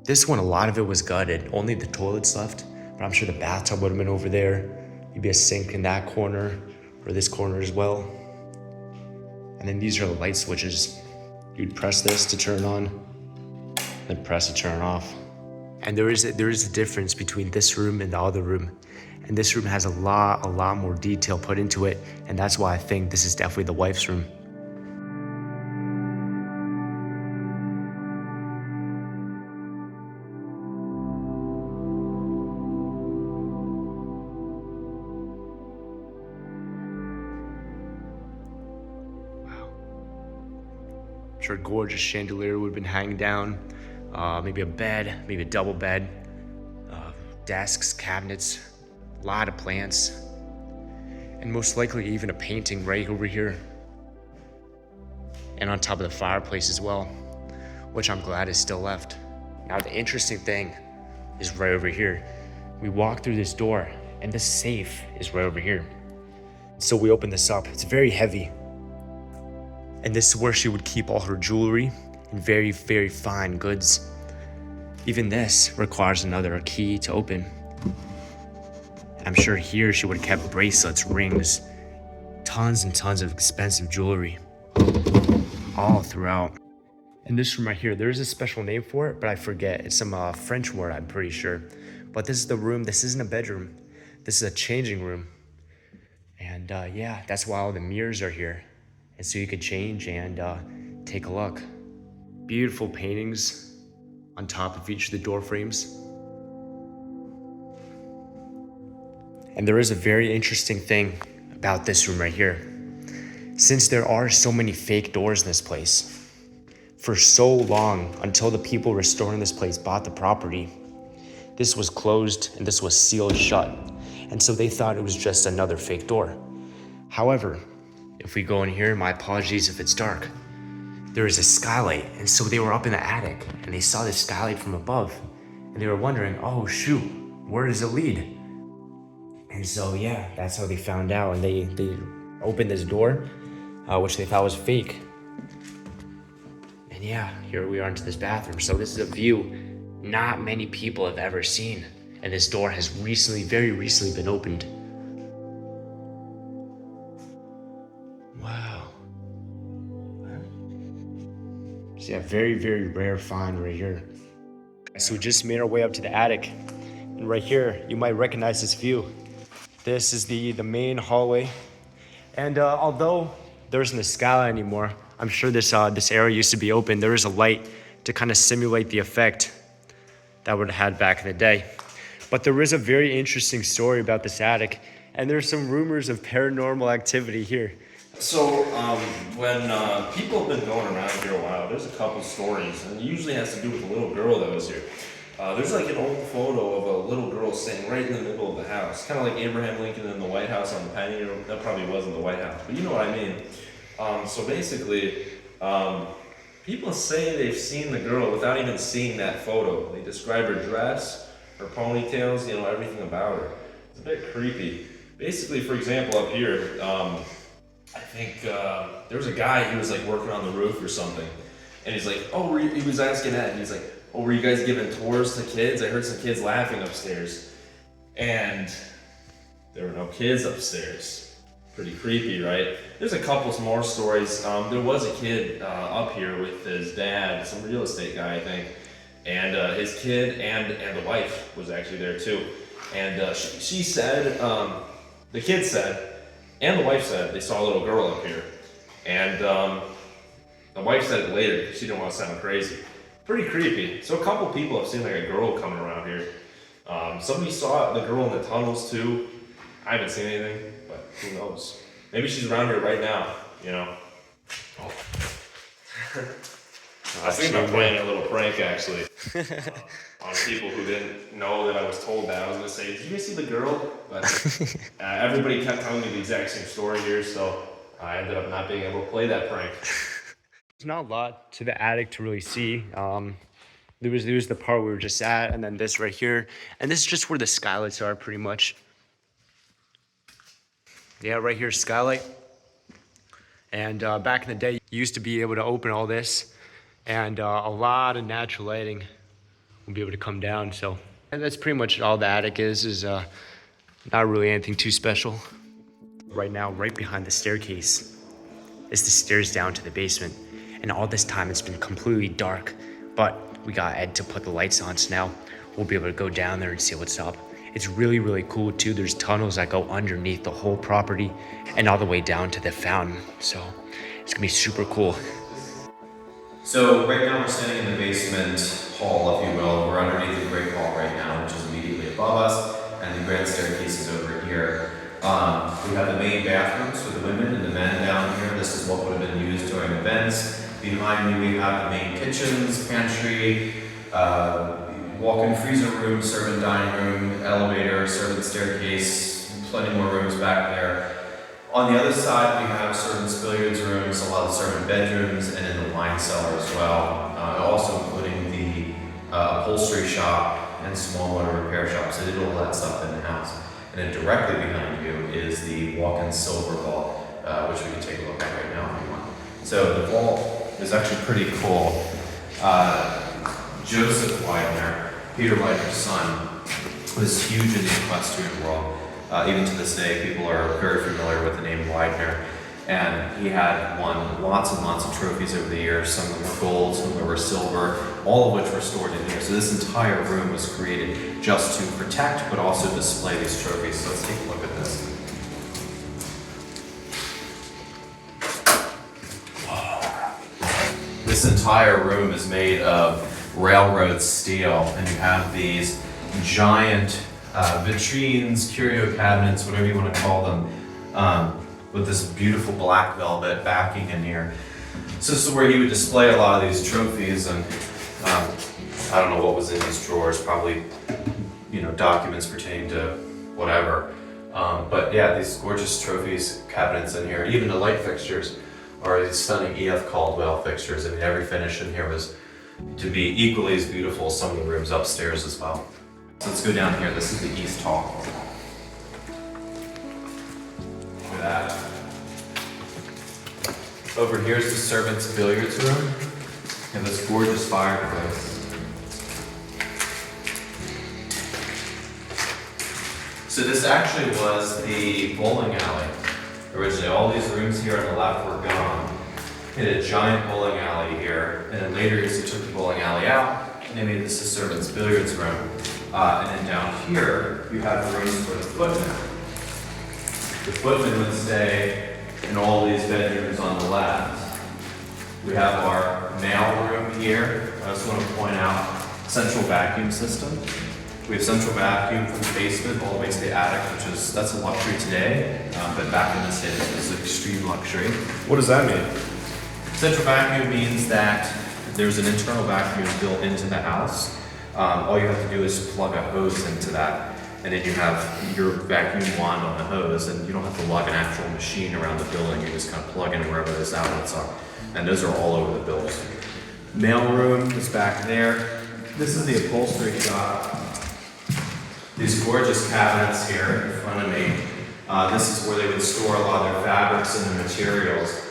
This one, a lot of it was gutted, only the toilets left, but I'm sure the bathtub would have been over there. Maybe a sink in that corner or this corner as well. And then these are the light switches. You'd press this to turn on, then press to turn off. And there is a difference between this room and the other room. And this room has a lot more detail put into it. And that's why I think this is definitely the wife's room. sure a gorgeous chandelier would have been hanging down. Maybe a bed, maybe a double bed, desks, cabinets, a lot of plants, and most likely even a painting right over here. And on top of the fireplace as well, which I'm glad is still left. Now the interesting thing is right over here. We walk through this door and the safe is right over here. So we open this up, it's very heavy. And this is where she would keep all her jewelry and very, very fine goods. Even this requires another key to open. I'm sure here she would have kept bracelets, rings, tons and tons of expensive jewelry all throughout. And this room right here, there is a special name for it, but I forget. It's some French word, I'm pretty sure. But this is the room. This isn't a bedroom. This is a changing room. And yeah, that's why all the mirrors are here. And so you could change and take a look. Beautiful paintings on top of each of the door frames. And there is a very interesting thing about this room right here. Since there are so many fake doors in this place, for so long, until the people restoring this place bought the property, this was closed and this was sealed shut. And so they thought it was just another fake door. However, if we go in here, my apologies if it's dark, there is a skylight. And so they were up in the attic and they saw this skylight from above and they were wondering, oh shoot, where does it lead? And so yeah, that's how they found out. And they opened this door, which they thought was fake. And yeah, here we are into this bathroom. So this is a view not many people have ever seen. And this door has recently, very recently been opened. Wow. So yeah, very, very rare find right here. So we just made our way up to the attic. And right here, you might recognize this view. This is the main hallway. And although there isn't a skylight anymore, I'm sure this area used to be open. There is a light to kind of simulate the effect that would have had back in the day. But there is a very interesting story about this attic, and there's some rumors of paranormal activity here. So, when people have been going around here a while, there's a couple stories, and it usually has to do with the little girl that was here. There's like an old photo of a little girl sitting right in the middle of the house, kind of like Abraham Lincoln in the White House on the penny. That probably wasn't the White House, but you know what I mean. So basically, people say they've seen the girl without even seeing that photo. They describe her dress, her ponytails, you know, everything about her. It's a bit creepy. Basically, for example, up here, I think there was a guy who was like working on the roof or something, and he's like, oh, he was asking Ed, and he's like, oh, were you guys giving tours to kids? I heard some kids laughing upstairs, and there were no kids upstairs. Pretty creepy, right? There's a couple more stories. There was a kid up here with his dad, some real estate guy, I think, and his kid and the wife was actually there too. And she said, the kid said, and the wife said they saw a little girl up here. And the wife said it later because she didn't want to sound crazy. Pretty creepy. So a couple people have seen like a girl coming around here. Somebody saw the girl in the tunnels too. I haven't seen anything, but who knows? Maybe she's around here right now, you know? Oh. I was thinking about playing a little prank actually on people who didn't know that I was told that. I was gonna say, did you guys see the girl? But everybody kept telling me the exact same story here, so I ended up not being able to play that prank. There's not a lot to the attic to really see. There was the part we were just at, and then this right here. And this is just where the skylights are pretty much. Yeah, right here, skylight. And back in the day, you used to be able to open all this, and a lot of natural lighting will be able to come down. So, and that's pretty much all the attic is not really anything too special. Right now, right behind the staircase is the stairs down to the basement. And all this time, it's been completely dark, but we got Ed to put the lights on, so now we'll be able to go down there and see what's up. It's really, really cool too. There's tunnels that go underneath the whole property and all the way down to the fountain. So it's gonna be super cool. So right now we're standing in the basement hall, if you will. We're underneath the Great Hall right now, which is immediately above us, and the grand staircase is over here. We have the main bathrooms for the women and the men down here. This is what would have been used during events. Behind me we have the main kitchens, pantry, walk-in freezer room, servant dining room, elevator, servant staircase, plenty more rooms back there. On the other side we have servants' billiards rooms, a lot of servant bedrooms, and in the wine cellar as well, also including the upholstery shop and small motor repair shops. So they did all that stuff in the house. And then directly behind you is the walk-in silver vault, which we can take a look at right now if you want. So the vault is actually pretty cool. Joseph Widener, Peter Widener's son, was huge in the equestrian world. Even to this day, people are very familiar with the name Widener. And he had won lots and lots of trophies over the years. Some of them were gold, some of them were silver, all of which were stored in here. So this entire room was created just to protect, but also display these trophies. So let's take a look at this. Whoa. This entire room is made of railroad steel, and you have these giant vitrines, curio cabinets, whatever you want to call them, with this beautiful black velvet backing in here. So this is where he would display a lot of these trophies, and I don't know what was in these drawers, probably, you know, documents pertaining to whatever. But yeah, these gorgeous trophies, cabinets in here. Even the light fixtures are these stunning E.F. Caldwell fixtures. I mean, every finish in here was to be equally as beautiful as some of the rooms upstairs as well. So let's go down here. This is the East Hall. Look at that. Over here is the servants' billiards room. And this gorgeous fireplace. So this actually was the bowling alley. Originally, all these rooms here on the left were gone. They had a giant bowling alley here, and then later years they took the bowling alley out, and they made this a servants' billiards room. And then down here, you have rooms for the footmen. The footmen would stay in all these bedrooms on the left. We have our mail room here. I just want to point out central vacuum system. We have central vacuum from the basement all the way to the attic, that's a luxury today, but back in this day, this was an extreme luxury. What does that mean? Central vacuum means that there's an internal vacuum built into the house. All you have to do is plug a hose into that, and then you have your vacuum wand on the hose, and you don't have to lug an actual machine around the building. You just kind of plug in wherever those outlets are, and those are all over the building. Mail room is back there. This is the upholstery shop. These gorgeous cabinets here in front of me. This is where they would store a lot of their fabrics and their materials.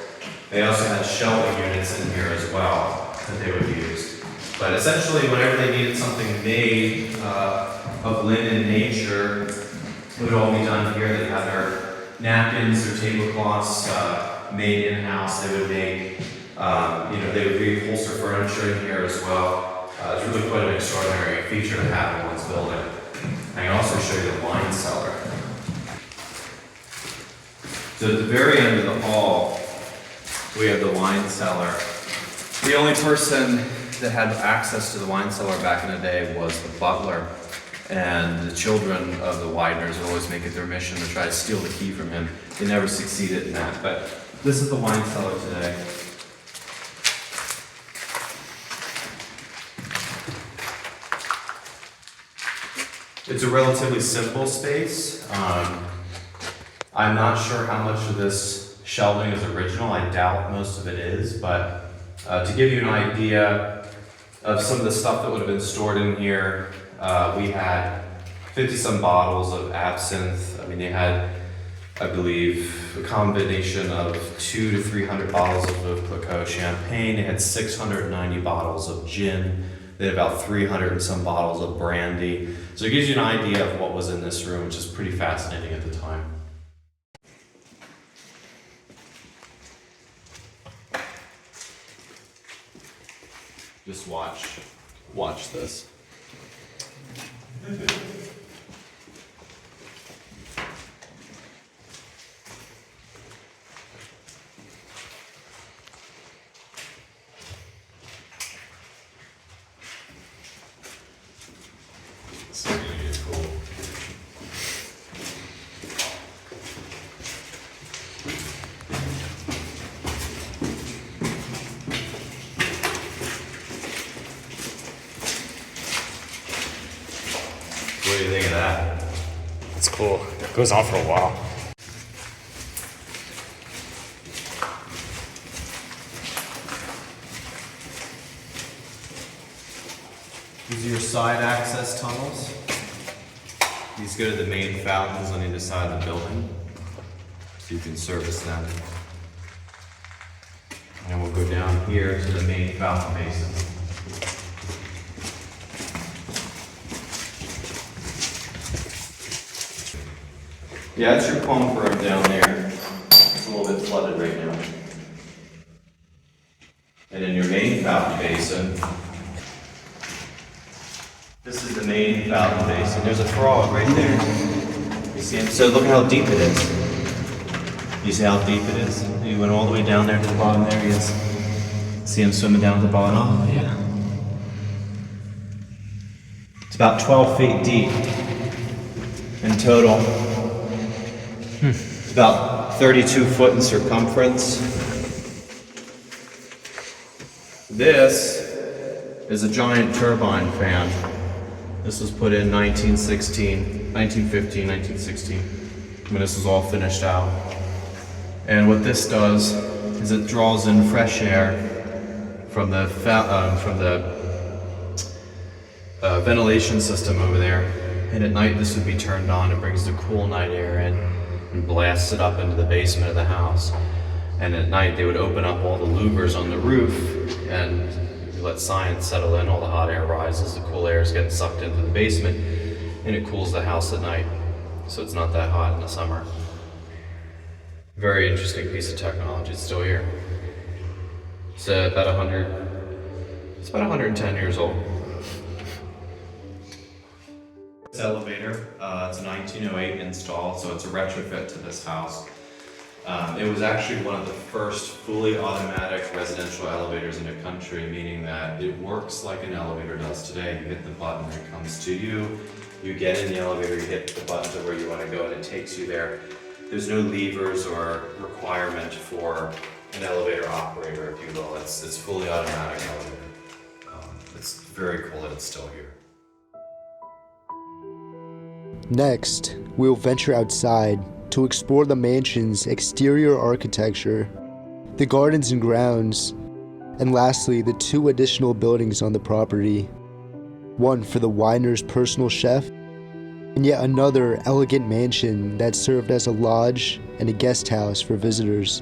They also had shelving units in here as well that they would use. But essentially, whenever they needed something made of linen nature, it would all be done here. They had their napkins, their tablecloths made in-house. They would make, they would reupholster furniture in here as well. It's really quite an extraordinary feature to have in one's building. I can also show you the wine cellar. So at the very end of the hall, we have the wine cellar. The only person that had access to the wine cellar back in the day was the butler, and the children of the Widners would always make it their mission to try to steal the key from him. They never succeeded in that, but this is the wine cellar today. It's a relatively simple space. I'm not sure how much of this shelving is original. I doubt most of it is, but to give you an idea of some of the stuff that would have been stored in here, we had 50-some bottles of absinthe. I mean, they had, I believe, a combination of 200 to 300 bottles of Clicquot champagne. They had 690 bottles of gin. They had about 300 and some bottles of brandy. So it gives you an idea of what was in this room, which is pretty fascinating at the time. Just watch this. It's really cool. do you think of that? It's cool. It goes on for a while. These are your side access tunnels. These go to the main fountains on either side of the building, so you can service them. And we'll go down here to the main fountain basin. Yeah, that's your pump room down there. It's a little bit flooded right now. And in your main fountain basin, this is the main fountain basin. There's a frog right there. You see him? So look how deep it is. You see how deep it is? He went all the way down there to the bottom. There he is. See him swimming down to the bottom? Oh, yeah. It's about 12 feet deep in total. It's about 32 foot in circumference. This is a giant turbine fan. This was put in 1915, 1916, when this was all finished out. And what this does is it draws in fresh air from the ventilation system over there. And at night this would be turned on. It brings the cool night air in and blasts it up into the basement of the house. And at night they would open up all the louvers on the roof and you let science settle in. All the hot air rises, the cool air is getting sucked into the basement, and it cools the house at night, so it's not that hot in the summer. Very interesting piece of technology. It's still here. It's about 110 years old. This elevator, it's a 1908 install, so it's a retrofit to this house. It was actually one of the first fully automatic residential elevators in the country, meaning that it works like an elevator does today. You hit the button, it comes to you. You get in the elevator, you hit the button to where you want to go, and it takes you there. There's no levers or requirement for an elevator operator, if you will. It's fully automatic elevator. It's very cool that it's still here. Next, we'll venture outside to explore the mansion's exterior architecture, the gardens and grounds, and lastly, the 2 additional buildings on the property. One for the Widner's personal chef, and yet another elegant mansion that served as a lodge and a guest house for visitors.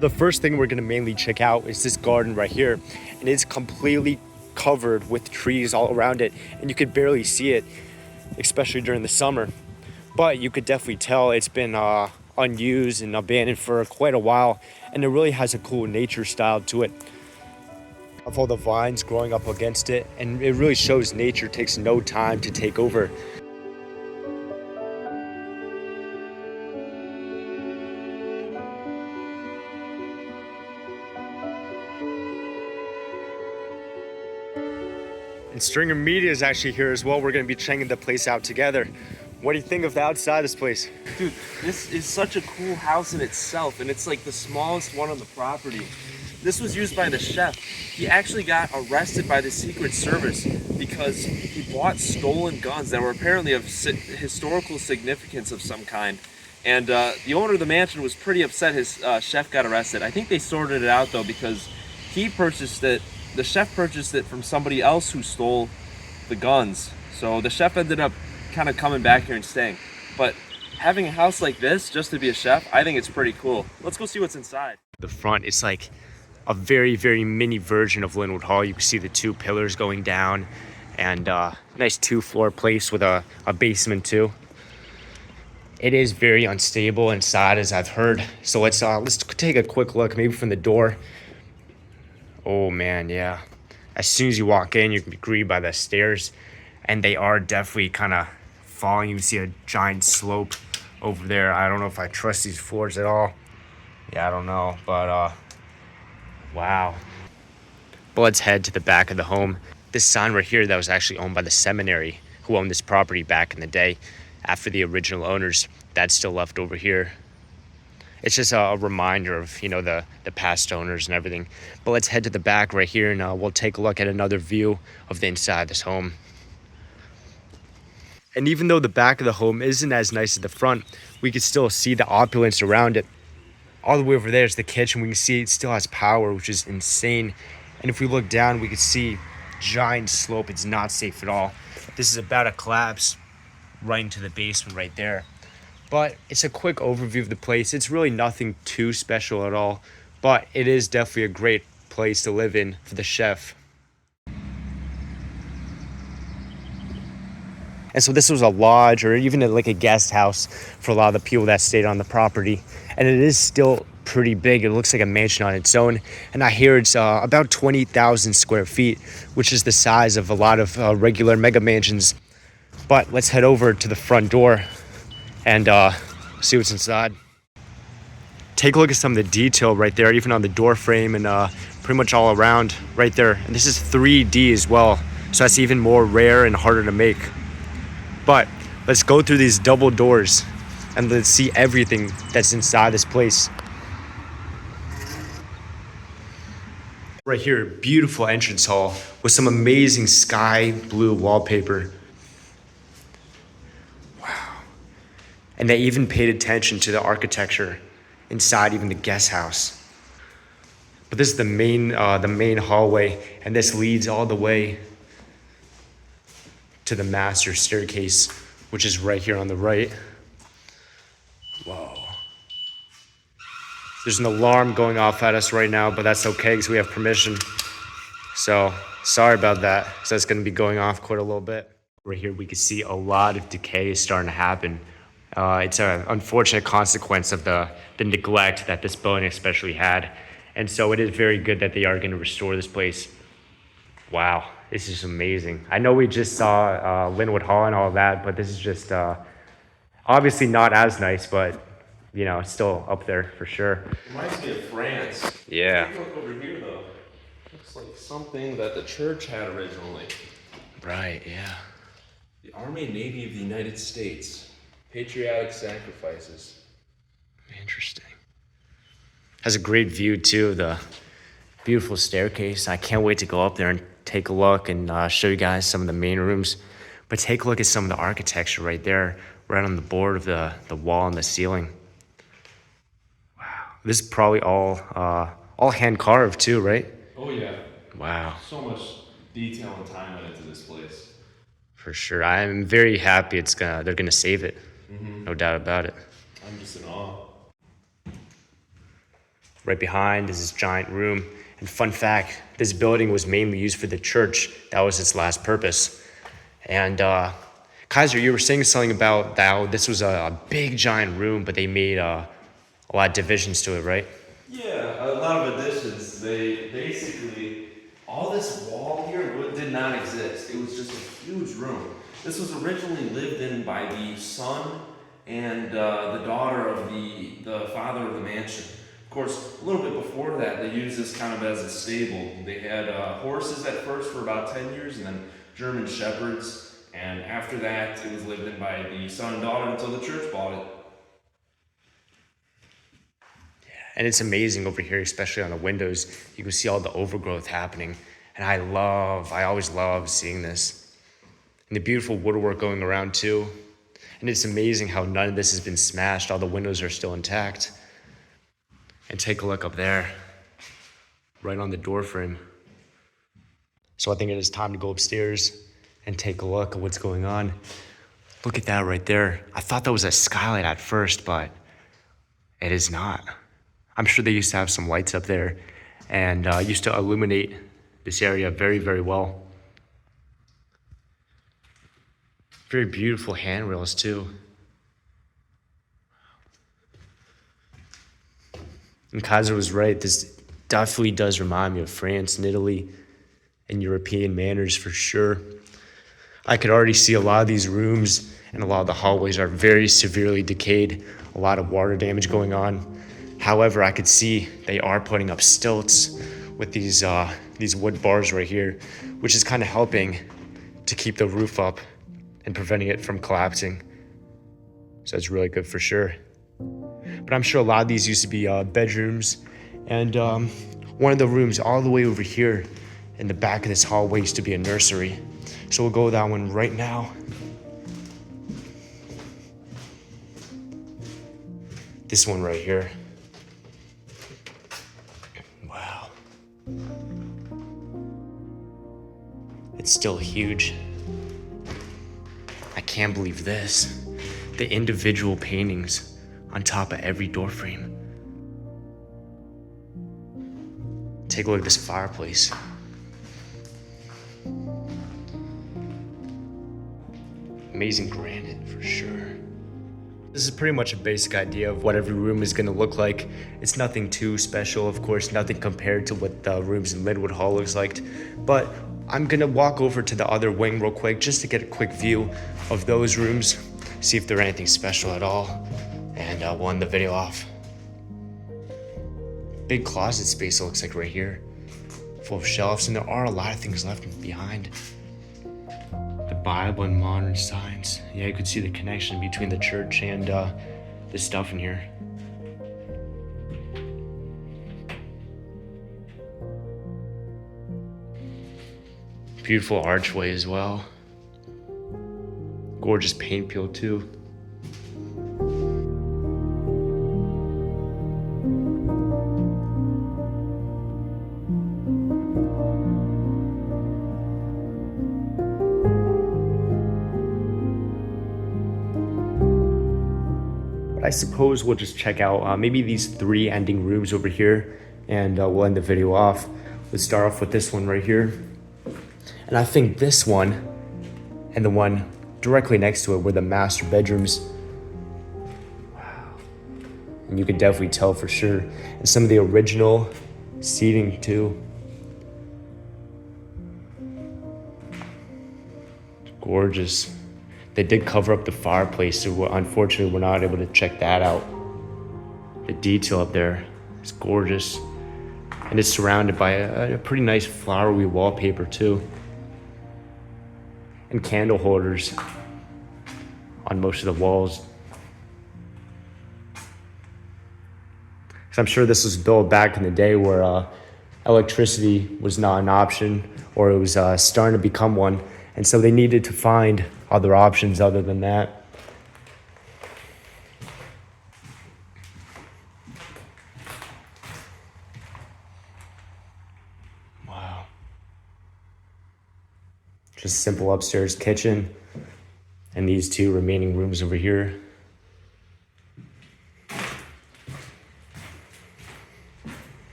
The first thing we're gonna mainly check out is this garden right here, and it's completely covered with trees all around it, and you could barely see it, especially during the summer. But you could definitely tell it's been unused and abandoned for quite a while, and it really has a cool nature style to it. Of all the vines growing up against it, and it really shows nature takes no time to take over. And Stringer Media is actually here as well. We're gonna be checking the place out together. What do you think of the outside of this place? Dude, this is such a cool house in itself, and it's like the smallest one on the property. This was used by the chef. He actually got arrested by the Secret Service because he bought stolen guns that were apparently of historical significance of some kind. And the owner of the mansion was pretty upset his chef got arrested. I think they sorted it out though, because he purchased it, the chef purchased it from somebody else who stole the guns. So the chef ended up kind of coming back here and staying. But having a house like this just to be a chef, I think it's pretty cool. Let's go see what's inside. The front, it's like a very, very mini version of Lynwood Hall. You can see the 2 pillars going down, and nice 2-floor place with a basement too. It is very unstable inside, as I've heard. So let's take a quick look, maybe from the door. Oh man, yeah. As soon as you walk in, you can be greeted by the stairs, and they are definitely kind of falling. You can see a giant slope over there. I don't know if I trust these floors at all. Yeah, I don't know, but wow. But let's head to the back of the home. This sign right here that was actually owned by the seminary who owned this property back in the day after the original owners, that's still left over here. It's just a reminder of, you know, the past owners and everything. But let's head to the back right here, and we'll take a look at another view of the inside of this home. And even though the back of the home isn't as nice as the front, we can still see the opulence around it. All the way over there is the kitchen. We can see it still has power, which is insane. And if we look down, we can see giant slope. It's not safe at all. This is about to collapse right into the basement right there. But it's a quick overview of the place. It's really nothing too special at all, but it is definitely a great place to live in for the chef. And so this was a lodge or even like a guest house for a lot of the people that stayed on the property. And it is still pretty big. It looks like a mansion on its own. And I hear it's about 20,000 square feet, which is the size of a lot of regular mega mansions. But let's head over to the front door and see what's inside. Take a look at some of the detail right there, even on the door frame and pretty much all around right there. And this is 3D as well, so that's even more rare and harder to make. But let's go through these double doors and let's see everything that's inside this place. Right here, beautiful entrance hall with some amazing sky blue wallpaper. Wow. And they even paid attention to the architecture inside even the guest house. But this is the main hallway, and this leads all the way to the master staircase, which is right here on the right. Whoa. There's an alarm going off at us right now, but that's okay because we have permission. So sorry about that, because that's going to be going off quite a little bit. Right here, we can see a lot of decay is starting to happen. It's an unfortunate consequence of the neglect that this building especially had. And so it is very good that they are going to restore this place. Wow, this is amazing. I know we just saw Lynwood Hall and all of that, but this is just obviously not as nice, but you know, it's still up there for sure. Reminds me of France. Yeah. Take a look over here though. Looks like something that the church had originally. Right, yeah. The Army and Navy of the United States. Patriotic sacrifices. Interesting. Has a great view too, the beautiful staircase. I can't wait to go up there and take a look and show you guys some of the main rooms. But take a look at some of the architecture right there, right on the board of the wall and the ceiling. Wow. This is probably all hand carved too, right? Oh yeah. Wow. So much detail and time went into this place. For sure. I'm very happy they're gonna save it. Mm-hmm. No doubt about it. I'm just in awe. Right behind is this giant room. And fun fact, this building was mainly used for the church. That was its last purpose. And Kaiser, you were saying something about how this was a big giant room, but they made a lot of divisions to it, right? Yeah, a lot of additions. They basically, all this wall here did not exist. It was just a huge room. This was originally lived in by the son and the daughter of the father of the mansion. Of course, a little bit before that, they used this kind of as a stable. They had horses at first for about 10 years, and then German shepherds. And after that, it was lived in by the son and daughter until the church bought it. And it's amazing over here, especially on the windows. You can see all the overgrowth happening. And I always love seeing this. And the beautiful woodwork going around too. And it's amazing how none of this has been smashed. All the windows are still intact. And take a look up there, right on the door frame. So I think it is time to go upstairs and take a look at what's going on. Look at that right there. I thought that was a skylight at first, but it is not. I'm sure they used to have some lights up there and used to illuminate this area very, very well. Very beautiful handrails too. And Kaiser was right. This definitely does remind me of France and Italy and European manners for sure. I could already see a lot of these rooms and a lot of the hallways are very severely decayed, a lot of water damage going on. However, I could see they are putting up stilts with these wood bars right here, which is kind of helping to keep the roof up and preventing it from collapsing. So it's really good for sure. But I'm sure a lot of these used to be bedrooms. And one of the rooms all the way over here in the back of this hallway used to be a nursery. So we'll go that one right now. This one right here. Wow. It's still huge. I can't believe this. The individual paintings on top of every door frame. Take a look at this fireplace. Amazing granite for sure. This is pretty much a basic idea of what every room is gonna look like. It's nothing too special, of course, nothing compared to what the rooms in Lynwood Hall looks like. But I'm gonna walk over to the other wing real quick just to get a quick view of those rooms, see if they're anything special at all, and we'll end the video off. Big closet space it looks like right here, full of shelves, and there are a lot of things left behind. The Bible and modern science. Yeah, you could see the connection between the church and the stuff in here. Beautiful archway as well. Gorgeous paint peel too. I suppose we'll just check out maybe these 3 ending rooms over here, and we'll end the video off. Let's start off with this one right here. And I think this one and the one directly next to it were the master bedrooms. Wow. And you can definitely tell for sure. And some of the original seating too. Gorgeous. They did cover up the fireplace, so unfortunately we're not able to check that out. The detail up there is gorgeous. And it's surrounded by a pretty nice flowery wallpaper too. And candle holders on most of the walls. Because I'm sure this was built back in the day where electricity was not an option, or it was starting to become one. And so they needed to find other options other than that. Wow. Just simple upstairs kitchen and these 2 remaining rooms over here.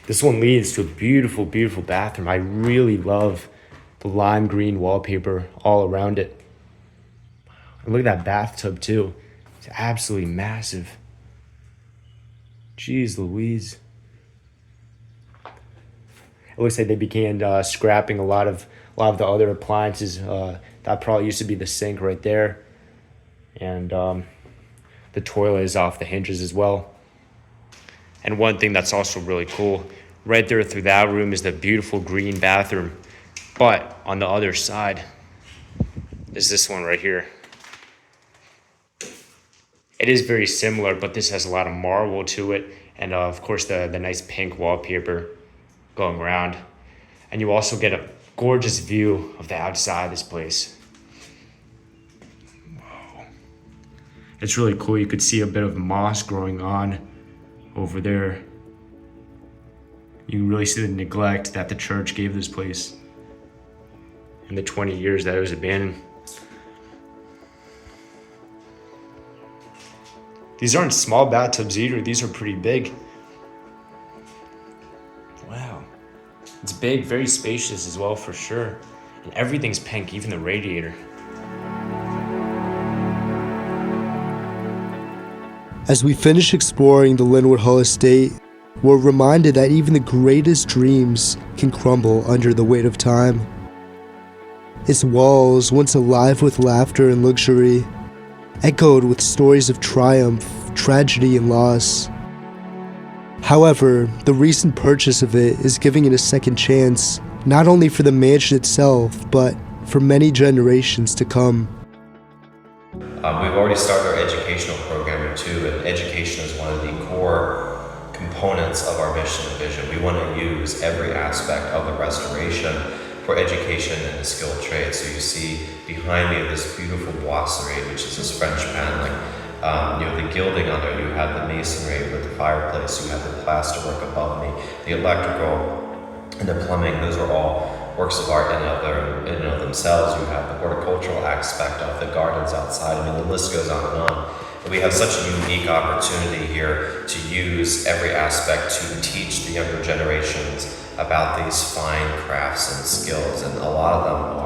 This one leads to a beautiful, beautiful bathroom. I really love the lime green wallpaper all around it. And look at that bathtub too. It's absolutely massive. Jeez Louise. It looks like they began scrapping a lot of the other appliances. That probably used to be the sink right there. And the toilet is off the hinges as well. And one thing that's also really cool, right there through that room is the beautiful green bathroom. But on the other side is this one right here. It is very similar, but this has a lot of marble to it. And of course the nice pink wallpaper going around. And you also get a gorgeous view of the outside of this place. Whoa. It's really cool. You could see a bit of moss growing on over there. You can really see the neglect that the church gave this place in the 20 years that it was abandoned. These aren't small bathtubs either. These are pretty big. Wow. It's big, very spacious as well for sure. And everything's pink, even the radiator. As we finish exploring the Lynwood Hall estate, we're reminded that even the greatest dreams can crumble under the weight of time. Its walls, once alive with laughter and luxury, echoed with stories of triumph, tragedy, and loss. However, the recent purchase of it is giving it a second chance, not only for the mansion itself, but for many generations to come. We've already started our educational programming too, and education is one of the core components of our mission and vision. We want to use every aspect of the restoration for education and the skilled trade. So you see behind me this beautiful boisserie, which is this French paneling. The gilding on there, you have the masonry with the fireplace, you have the plasterwork above me, the electrical and the plumbing. Those are all works of art in and of themselves. You have the horticultural aspect of the gardens outside. I mean, the list goes on and on. And we have such a unique opportunity here to use every aspect to teach the younger generations about these fine crafts and skills. And a lot of them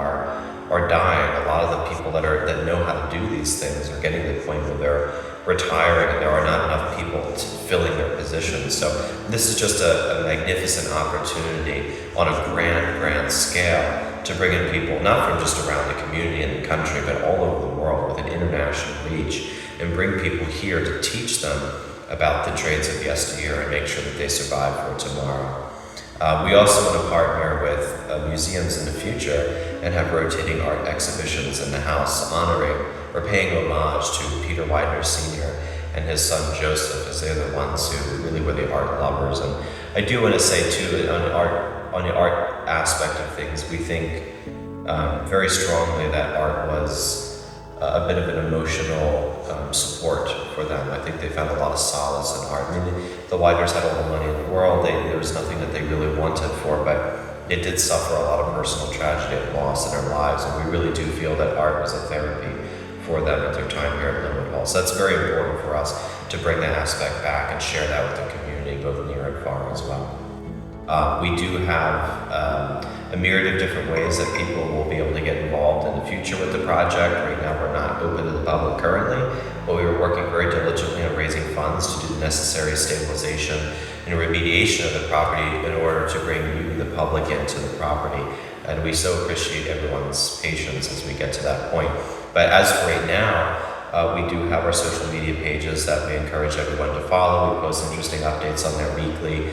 are dying. A lot of the people that know how to do these things are getting to the point where they're retiring and there are not enough people filling their positions. So this is just a magnificent opportunity on a grand scale to bring in people, not from just around the community and the country, but all over the world with an international reach, and bring people here to teach them about the trades of yesteryear and make sure that they survive for tomorrow. We also want to partner with museums in the future and have rotating art exhibitions in the house honoring or paying homage to Peter Widener Sr. and his son Joseph, as they're the ones who really were the art lovers. And I do want to say too, on the art aspect of things, we think very strongly that art was a bit of an emotional support for them. I think they found a lot of solace in art. I mean, the Widners had all the money in the world. There was nothing that they really wanted for, but it did suffer a lot of personal tragedy and loss in their lives, and we really do feel that art was a therapy for them at their time here at Lynwood Hall. So that's very important for us to bring that aspect back and share that with the community, both near and far as well. We do have a myriad of different ways that people will be able to get involved in the future with the project. Right now we're not open to the public currently, but we were working very diligently on raising funds to do the necessary stabilization and remediation of the property in order to bring you, the public, into the property. And we so appreciate everyone's patience as we get to that point. But as of right now, we do have our social media pages that we encourage everyone to follow. We post interesting updates on there weekly.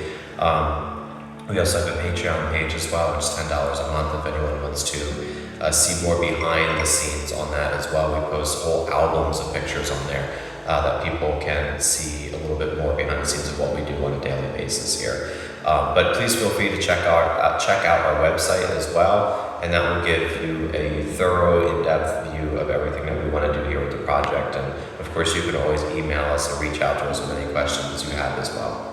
We also have a Patreon page as well, which is $10 a month if anyone wants to see more behind the scenes on that as well. We post whole albums of pictures on there that people can see a little bit more behind the scenes of what we do on a daily basis here. But please feel free to check out our website as well, and that will give you a thorough, in-depth view of everything that we want to do here with the project. And of course, you can always email us or reach out to us with any questions you have as well.